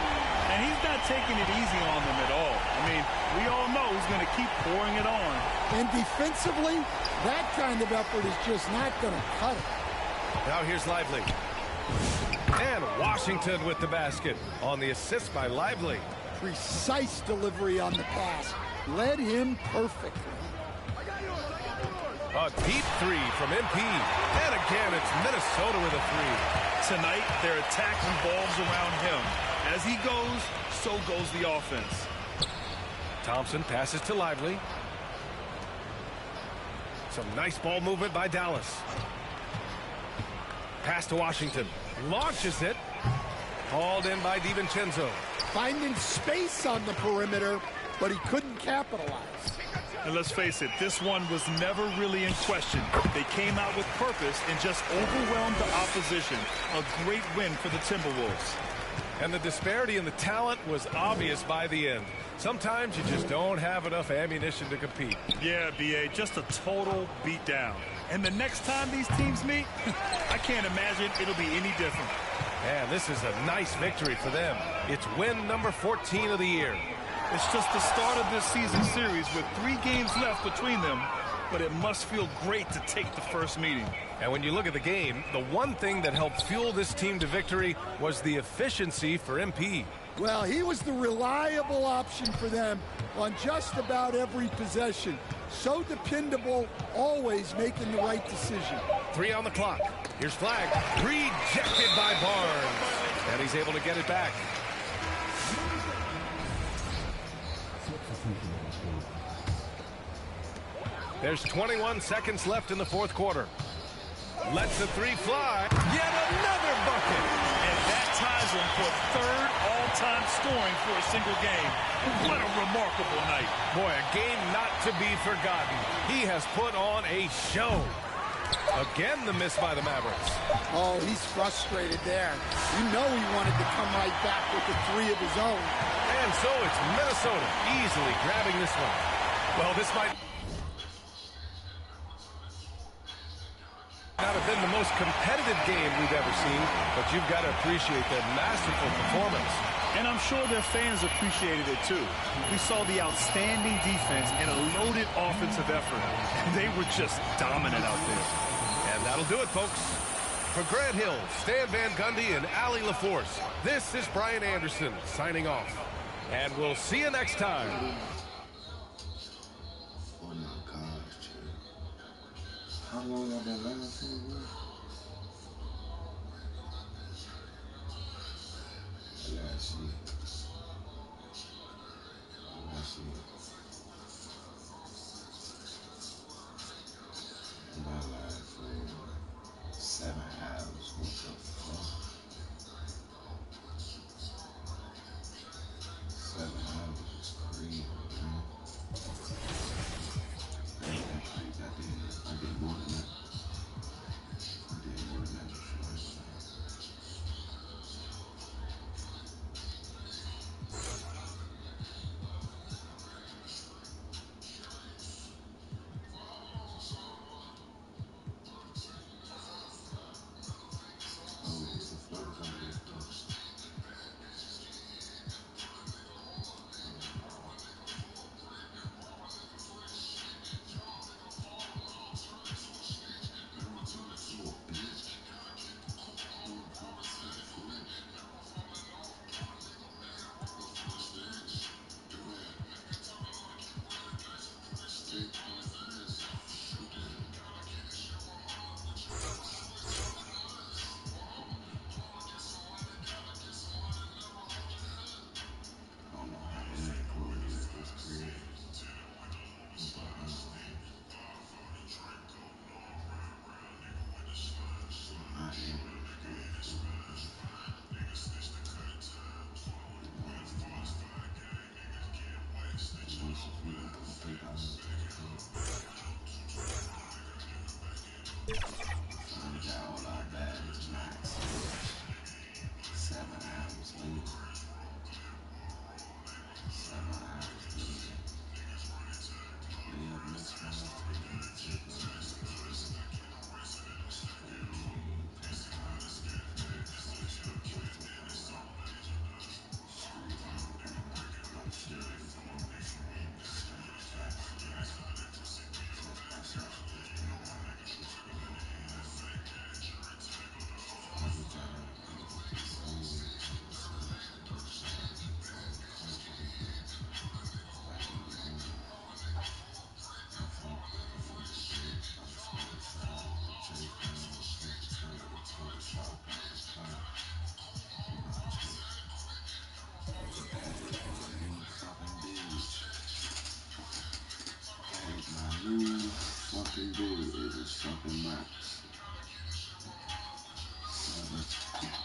Speaker 6: And he's not taking it easy on them at all. I mean, we all know he's going to keep pouring it on.
Speaker 16: And defensively, that kind of effort is just not going to cut it.
Speaker 4: Now here's Lively. And Washington with the basket on the assist by Lively.
Speaker 16: Precise delivery on the pass. Led him perfectly.
Speaker 4: A deep 3 from MP. And again, it's Minnesota with a 3.
Speaker 6: Tonight, their attack revolves around him. As he goes, so goes the offense.
Speaker 4: Thompson passes to Lively. Some nice ball movement by Dallas. Pass to Washington. Launches it. Hauled in by DiVincenzo.
Speaker 16: Finding space on the perimeter, but he couldn't capitalize.
Speaker 6: And let's face it, this one was never really in question. They came out with purpose and just overwhelmed the opposition. A great win for the Timberwolves.
Speaker 4: And the disparity in the talent was obvious by the end. Sometimes you just don't have enough ammunition to compete.
Speaker 6: Yeah, B.A., just a total beatdown. And the next time these teams meet, I can't imagine it'll be any different.
Speaker 4: And this is a nice victory for them. It's win number 14 of the year.
Speaker 6: It's just the start of this season series with 3 games left between them, but it must feel great to take the first meeting.
Speaker 4: And when you look at the game, the one thing that helped fuel this team to victory was the efficiency for MP.
Speaker 16: Well, he was the reliable option for them on just about every possession. So dependable, always making the right decision.
Speaker 4: 3 on the clock. Here's flag. Rejected by Barnes. And he's able to get it back. There's 21 seconds left in the fourth quarter. Lets the 3 fly. Yet another bucket.
Speaker 6: And that ties him for 3rd all-time scoring for a single game. What a remarkable night.
Speaker 4: Boy, a game not to be forgotten. He has put on a show. Again, the miss by the Mavericks.
Speaker 16: Oh, he's frustrated there. You know he wanted to come right back with the 3 of his own.
Speaker 4: And so it's Minnesota easily grabbing this one. Well, this might not have been the most competitive game we've ever seen, but you've got to appreciate their masterful performance.
Speaker 6: And I'm sure their fans appreciated it too. We saw the outstanding defense and a loaded offensive effort. They were just dominant out there.
Speaker 4: And that'll do it, folks. For Grant Hill, Stan Van Gundy, and Allie LaForce, this is Brian Anderson signing off. And we'll see you next time.
Speaker 10: Oh my gosh, Jay. How long have I been laughing, bro? Let's see. Let's see. I'm not lying for 7 hours. What the fuck? 7 hours is crazy, man. I did more than that. I did more than that before. Fucking dude, it was fucking max.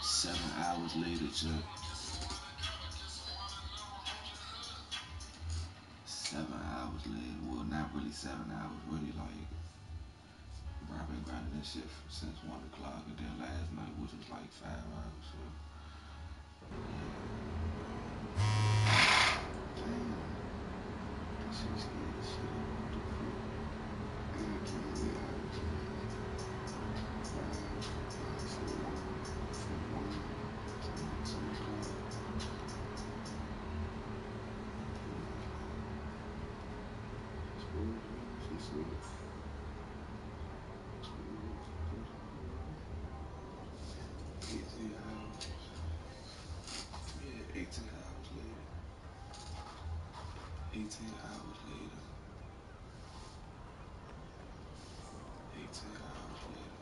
Speaker 10: 7 hours later, Chuck. 7 hours later. Well, not really 7 hours. Really, like, bro, I've been grinding this shit since 1 o'clock, and then last night, which was like 5 hours. So, yeah. 18 hours later. 18 hours later.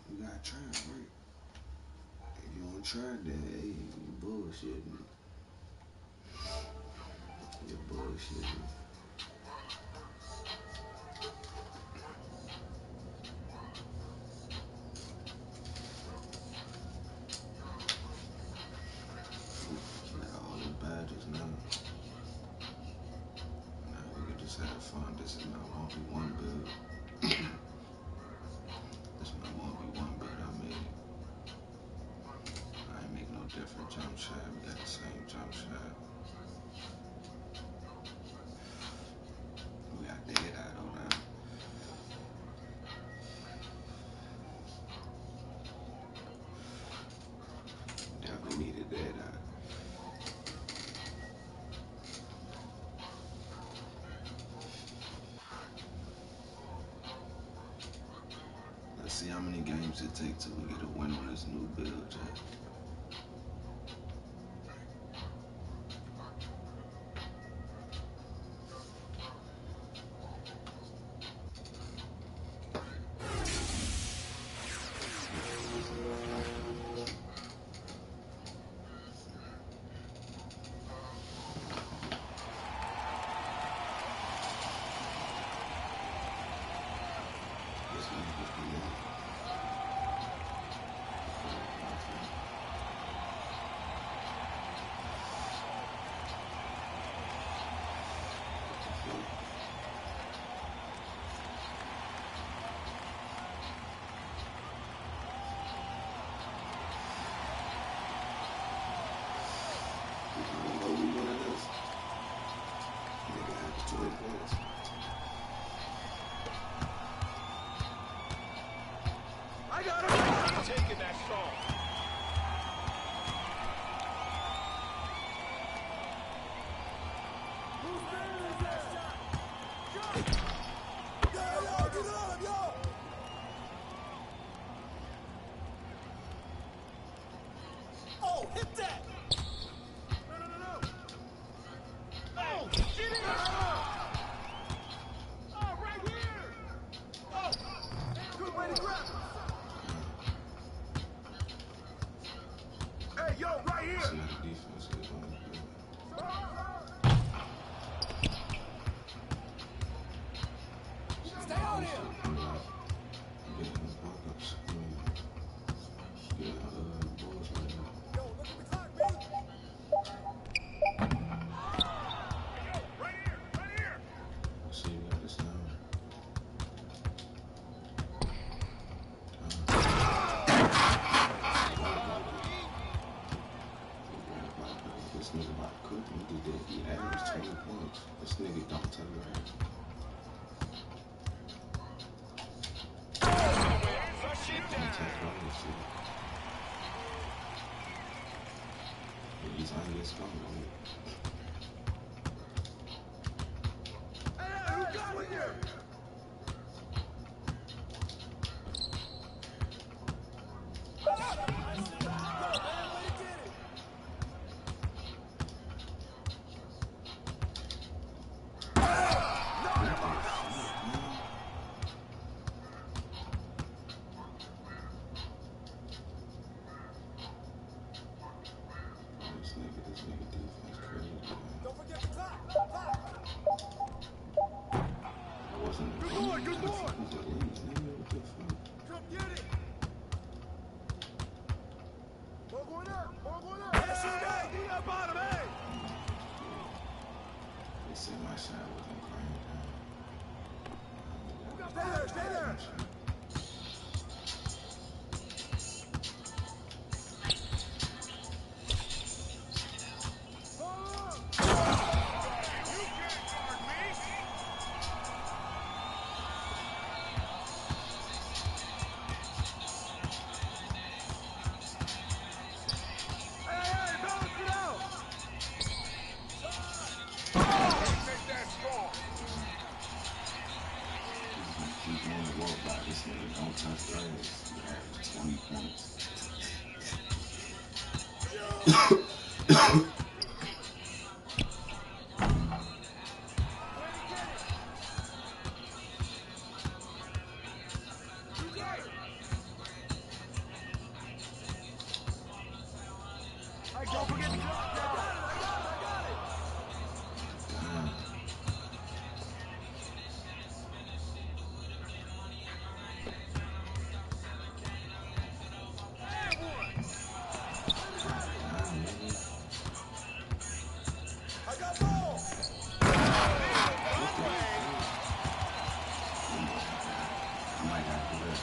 Speaker 10: You gotta try it, right? If you don't try it, then hey, you bullshitting. You're bullshitting. Got all the badges now. Now we can just have fun. This is my 1v1 build. This is my 1v1 build I made. I ain't make no different jump shot. We got the same jump shot. We got dead eye on now. Definitely needed dead eye. Let's see how many games it takes till we get a win on this new build, Jack.
Speaker 4: I got him! He's taking that song.
Speaker 12: Oh, hit that!
Speaker 4: No. Oh, get it! Oh, right here! Oh, good way to grab it. Hey, yo, right here!
Speaker 10: See how the defense is on the field.
Speaker 12: Stay on him!
Speaker 10: Getting the backups. Getting balls right now.
Speaker 12: Yo, look at the clock, man!
Speaker 10: He's on this phone.
Speaker 12: Hey, who got it here? Don't forget the clock. Good boy, good boy. Come get it. Ball going up. Yes, you got it. You got bottom, hey.
Speaker 10: They said my shot wasn't crying.
Speaker 12: Stay there.
Speaker 10: This nigga don't touch grass. He averaged 20 points.
Speaker 12: Don't forget the clock. I got it. I got ball.
Speaker 10: I might have to do that.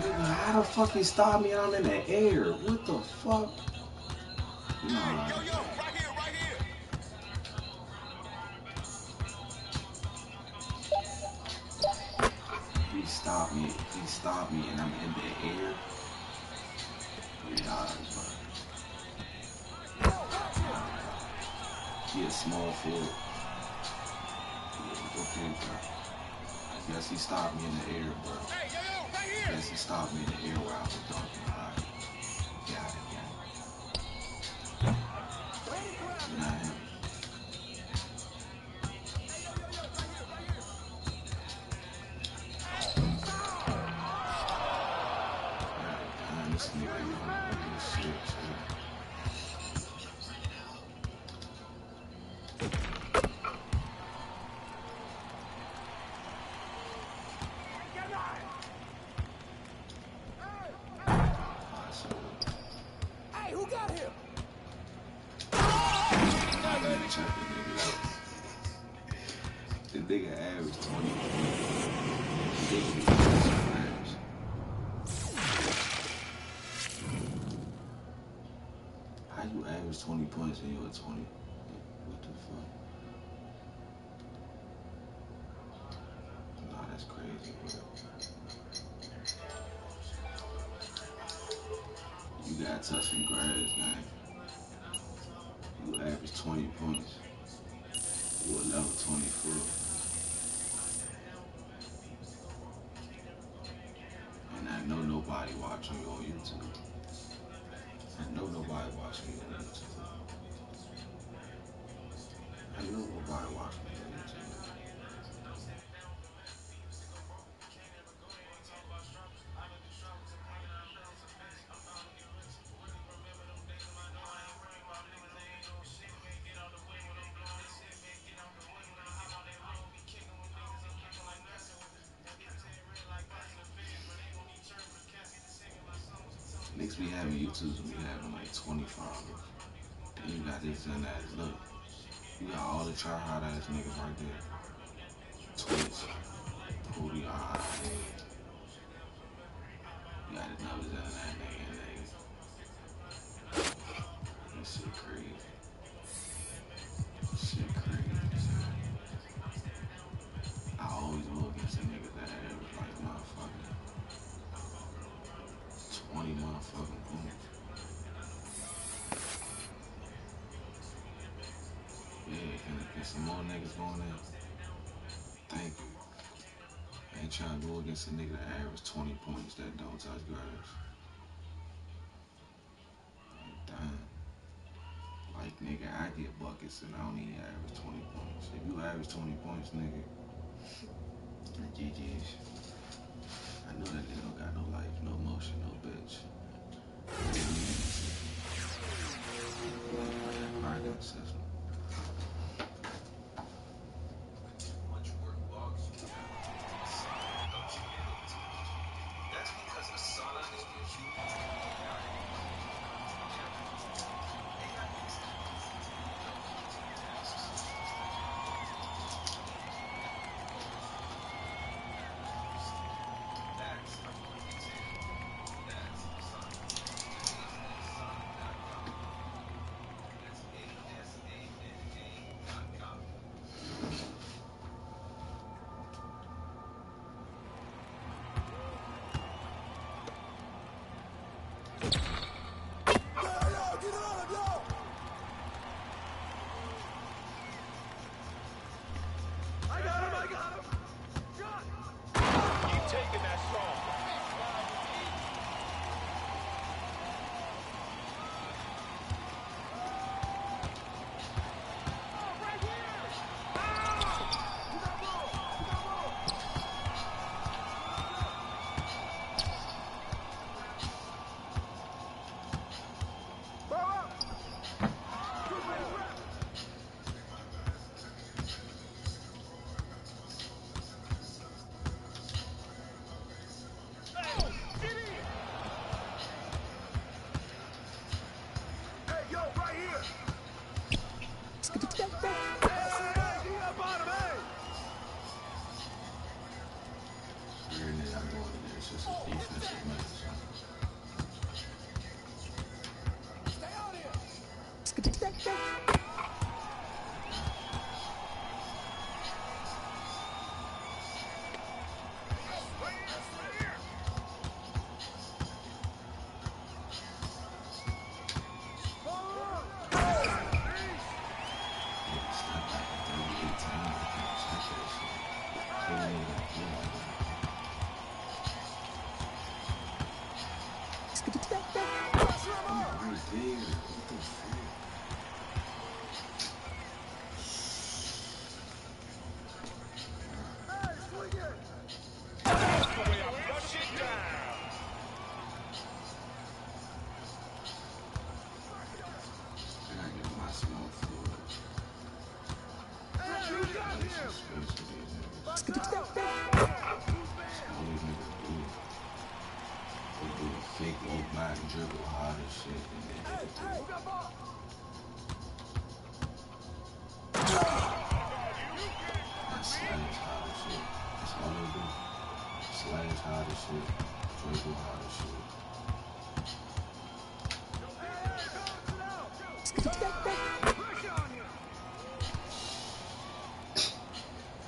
Speaker 10: Nigga, how the fuck he stopped me and I'm in the air? What the fuck? Nah.
Speaker 12: Right here.
Speaker 10: He stopped me and I'm in the air. $3, bro. He a small forward. Okay, bro. I guess he stopped me in the air, bro. I guess he stopped me in the air while I was dunking. Alright. Got it. Nah, this nigga ain't gonna do shit,
Speaker 12: Hey, who got him?
Speaker 10: The nigga averaged 20. How you average 20 points and you're at 20? What the fuck? Nah, that's crazy, bro. You got touching grass, man. You average 20 points. You a level 24. And I know nobody watching you on YouTube. I know nobody watching you on YouTube. I know nobody watching me on YouTube. niggas be having YouTubes and be having like 20 followers. Then you got this and that. Look, you got all the try-hard ass niggas right there. Twitch, Pooty, you got the numbers and that nigga. That shit crazy. Shit crazy. I always go against a nigga that average like motherfucking 20 motherfucking points. Yeah, can some more niggas going in? Thank you. I ain't trying to go against a nigga that average 20 points that don't touch grass. Like, damn. Like, nigga, I get buckets and I don't even average 20 points. If you average 20 points, nigga, GG's. I know that nigga don't got no life, no motion, no bitch. Market assessment.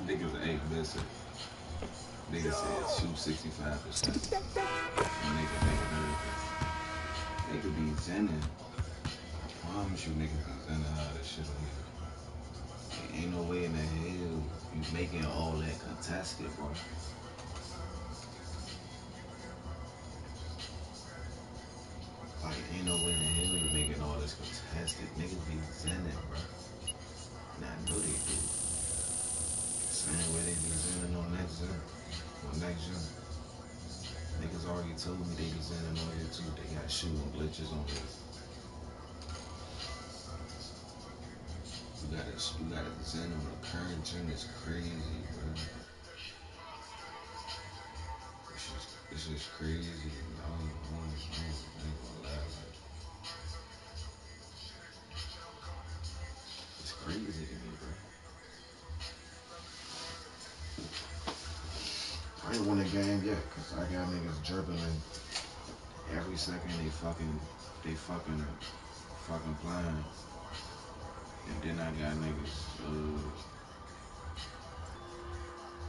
Speaker 10: Niggas ain't missing. Niggas said shoot 65%. Nigga everything. They could be zenning. I promise you niggas be zenning all this shit on here. There ain't no way in the hell you making all that contested, bro. Like, ain't no way in the hell you making all this contested. Niggas be zenning, bro. And I know they do. Same way they be zenning on next gen. Niggas already told me they be zenning on here too. They got shooting glitches on here. You gotta zen on the current gen. It's crazy, bro. It's just crazy. I don't ain't won a game yet, cause I got niggas dribbling every second they fucking playing. And then I got niggas,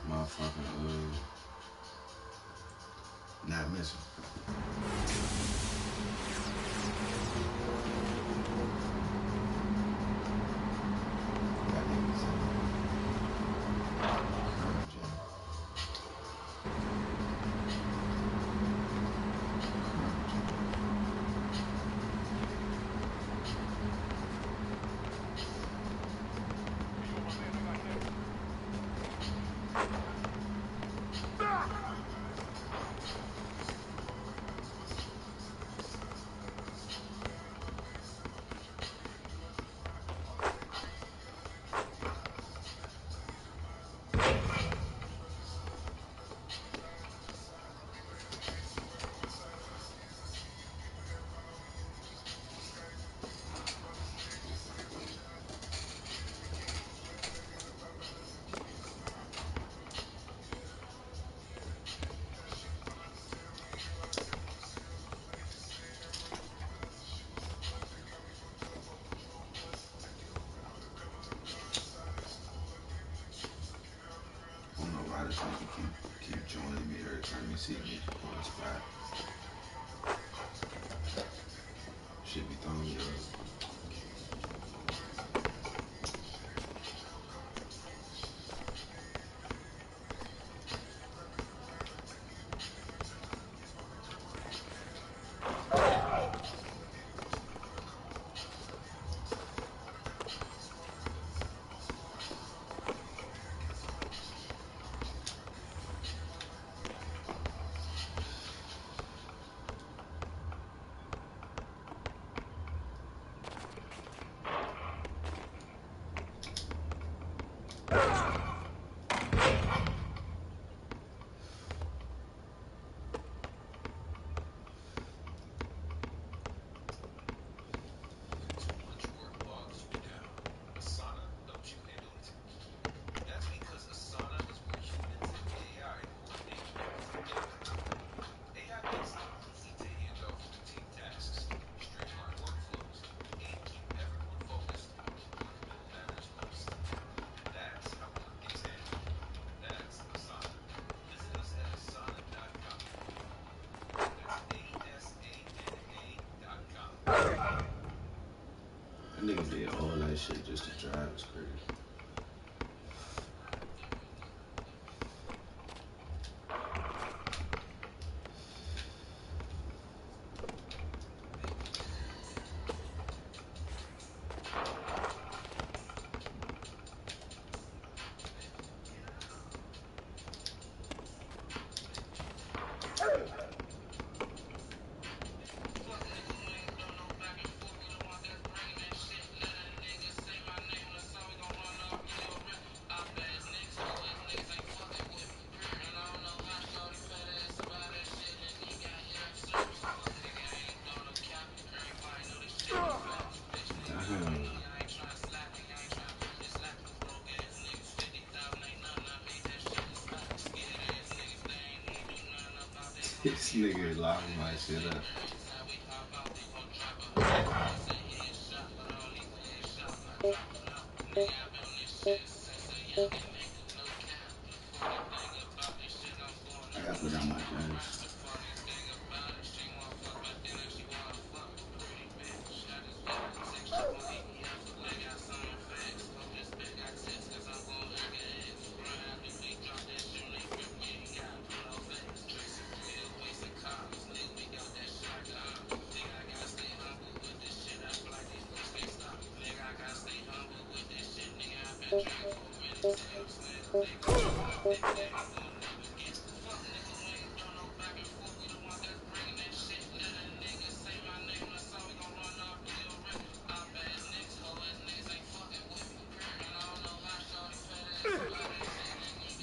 Speaker 10: motherfucking, not missing. Got niggas keep joining me every time you see me on the spot. Should be throwing you up. Nigga did all that shit just to drive. It's crazy. This nigga locking my shit up. I gotta put down my guns.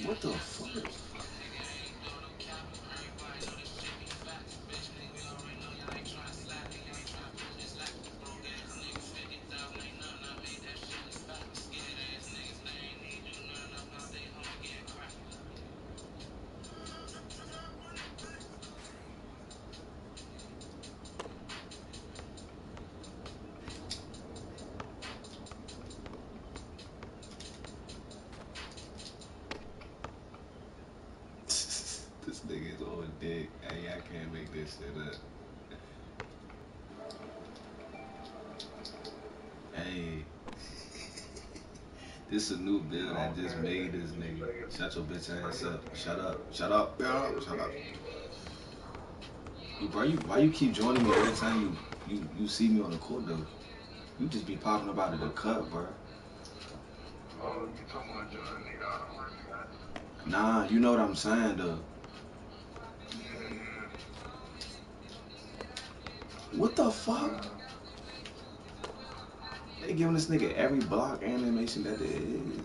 Speaker 10: What the fuck? Hey, I can't make this shit up. Hey. This is a new build I just made this nigga. Shut your bitch ass up. Shut up. Shut up. Shut up. Bro, why you keep joining me every time you see me on the court though? You just be popping up out of the cut, bro. Nah, you know what I'm saying though. What the fuck? They giving this nigga every block animation that there is.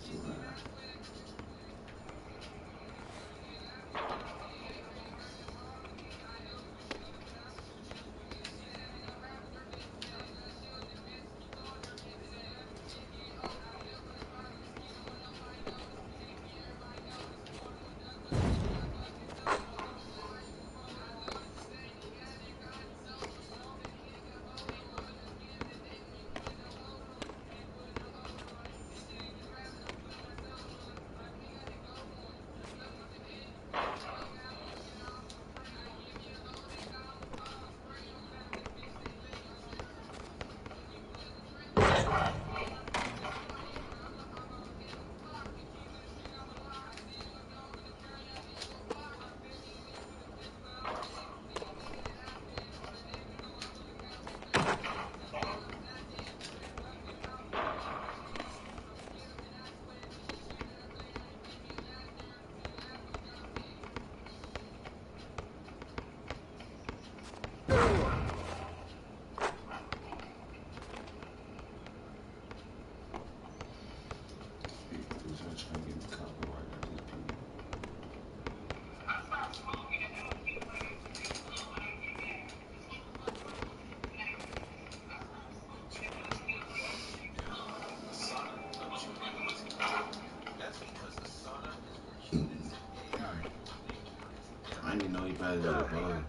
Speaker 10: I didn't even know he probably got a ball.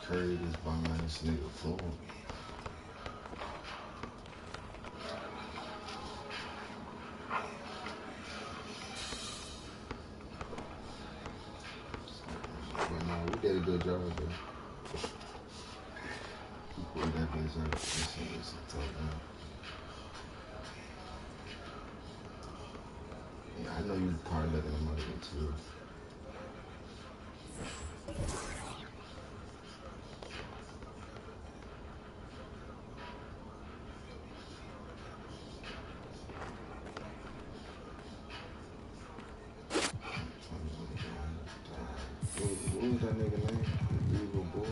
Speaker 10: Curry this bum ass nigga floor. But no, we did a good job though. We pulled that bitch out. This is tough, man. Yeah, I know you probably looking at money too. What was that nigga name? The Evil Bull?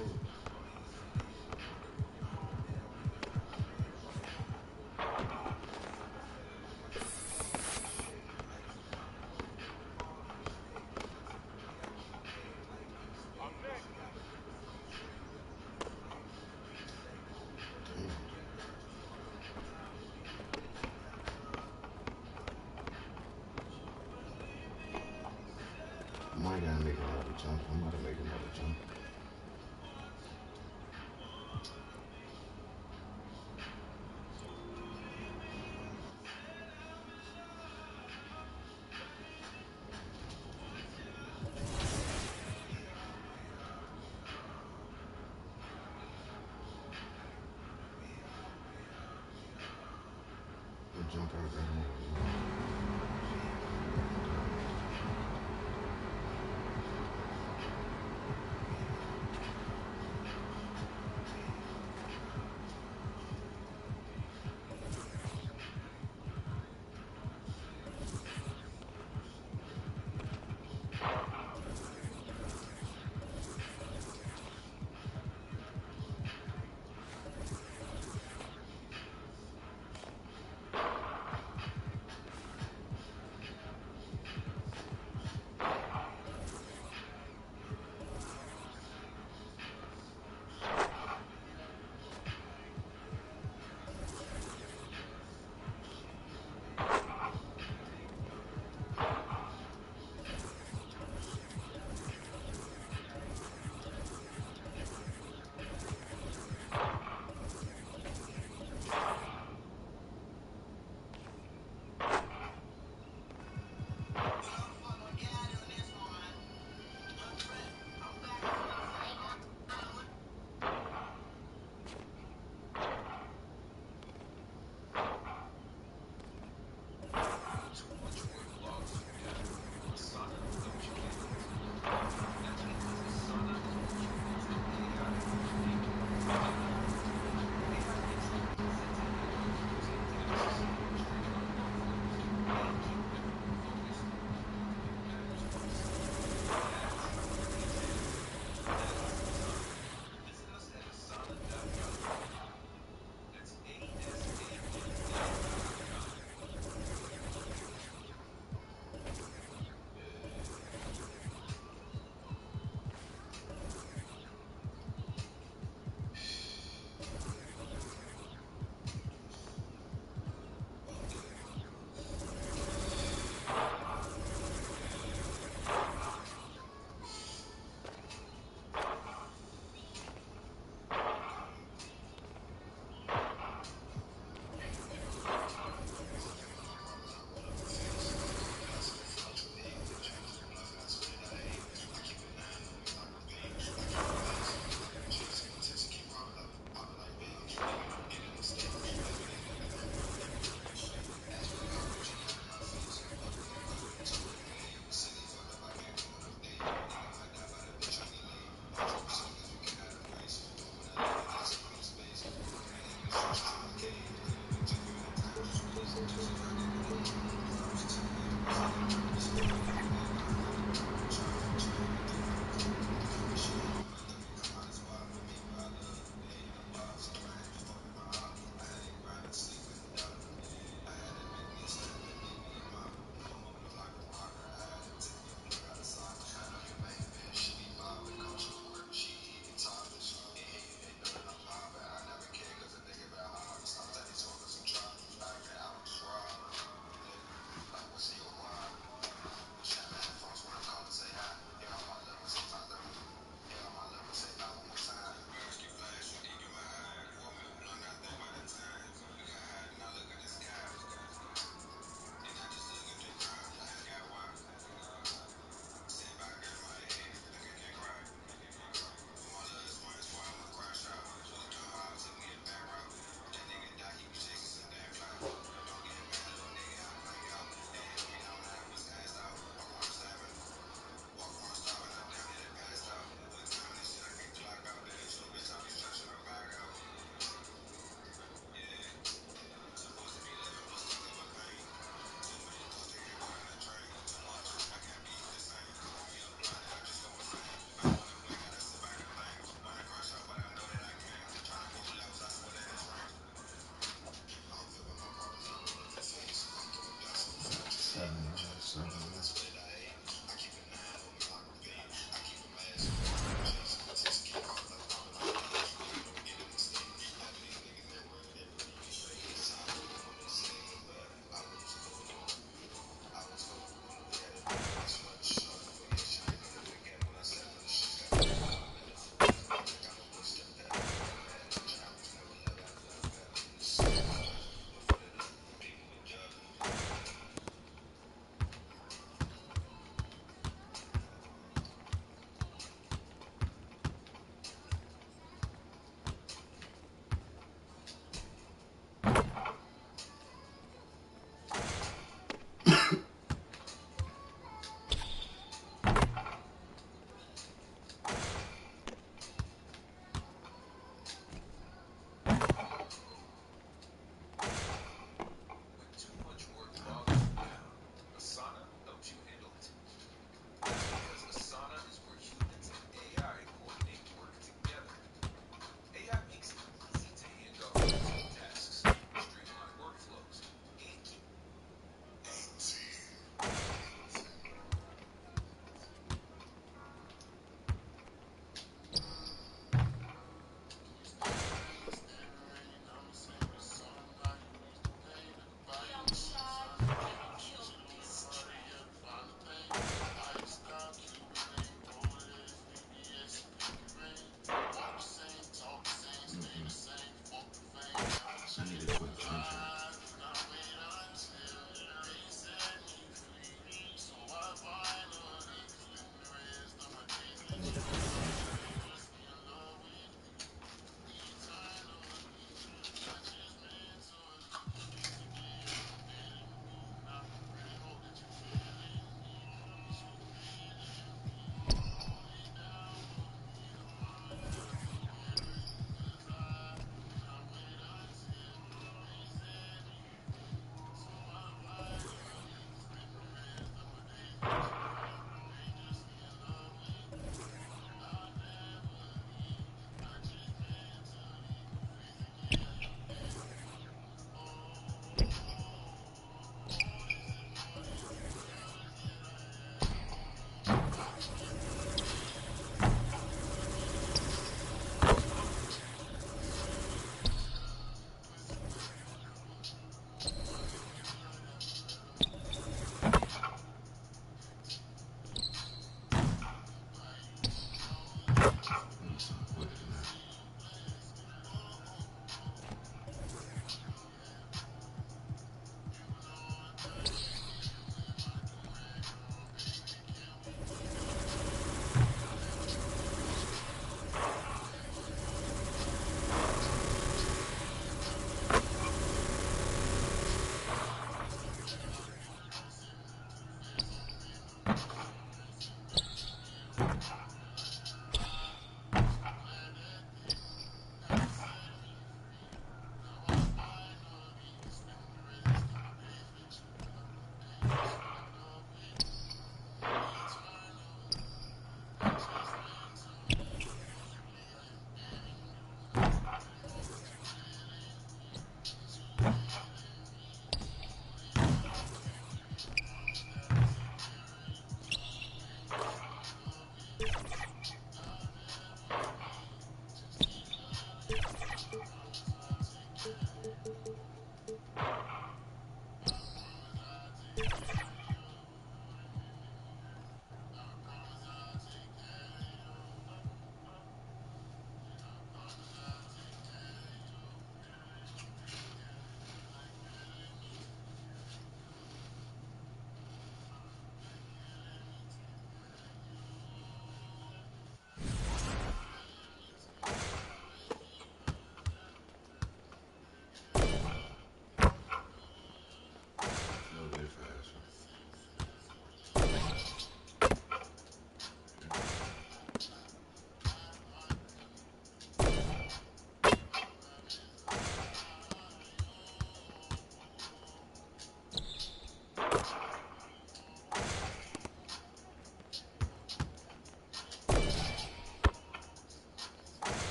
Speaker 10: I might gotta make another jump. I'm about to make another jump. We'll jump out there.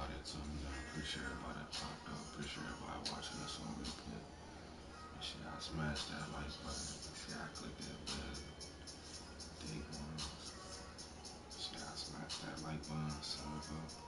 Speaker 10: everybody that told me that. I appreciate everybody that popped up. Appreciate everybody watching us on replay. And shit, I smashed that like button. See, I clicked that bell. Dig ones. Shit, I smashed that like button. So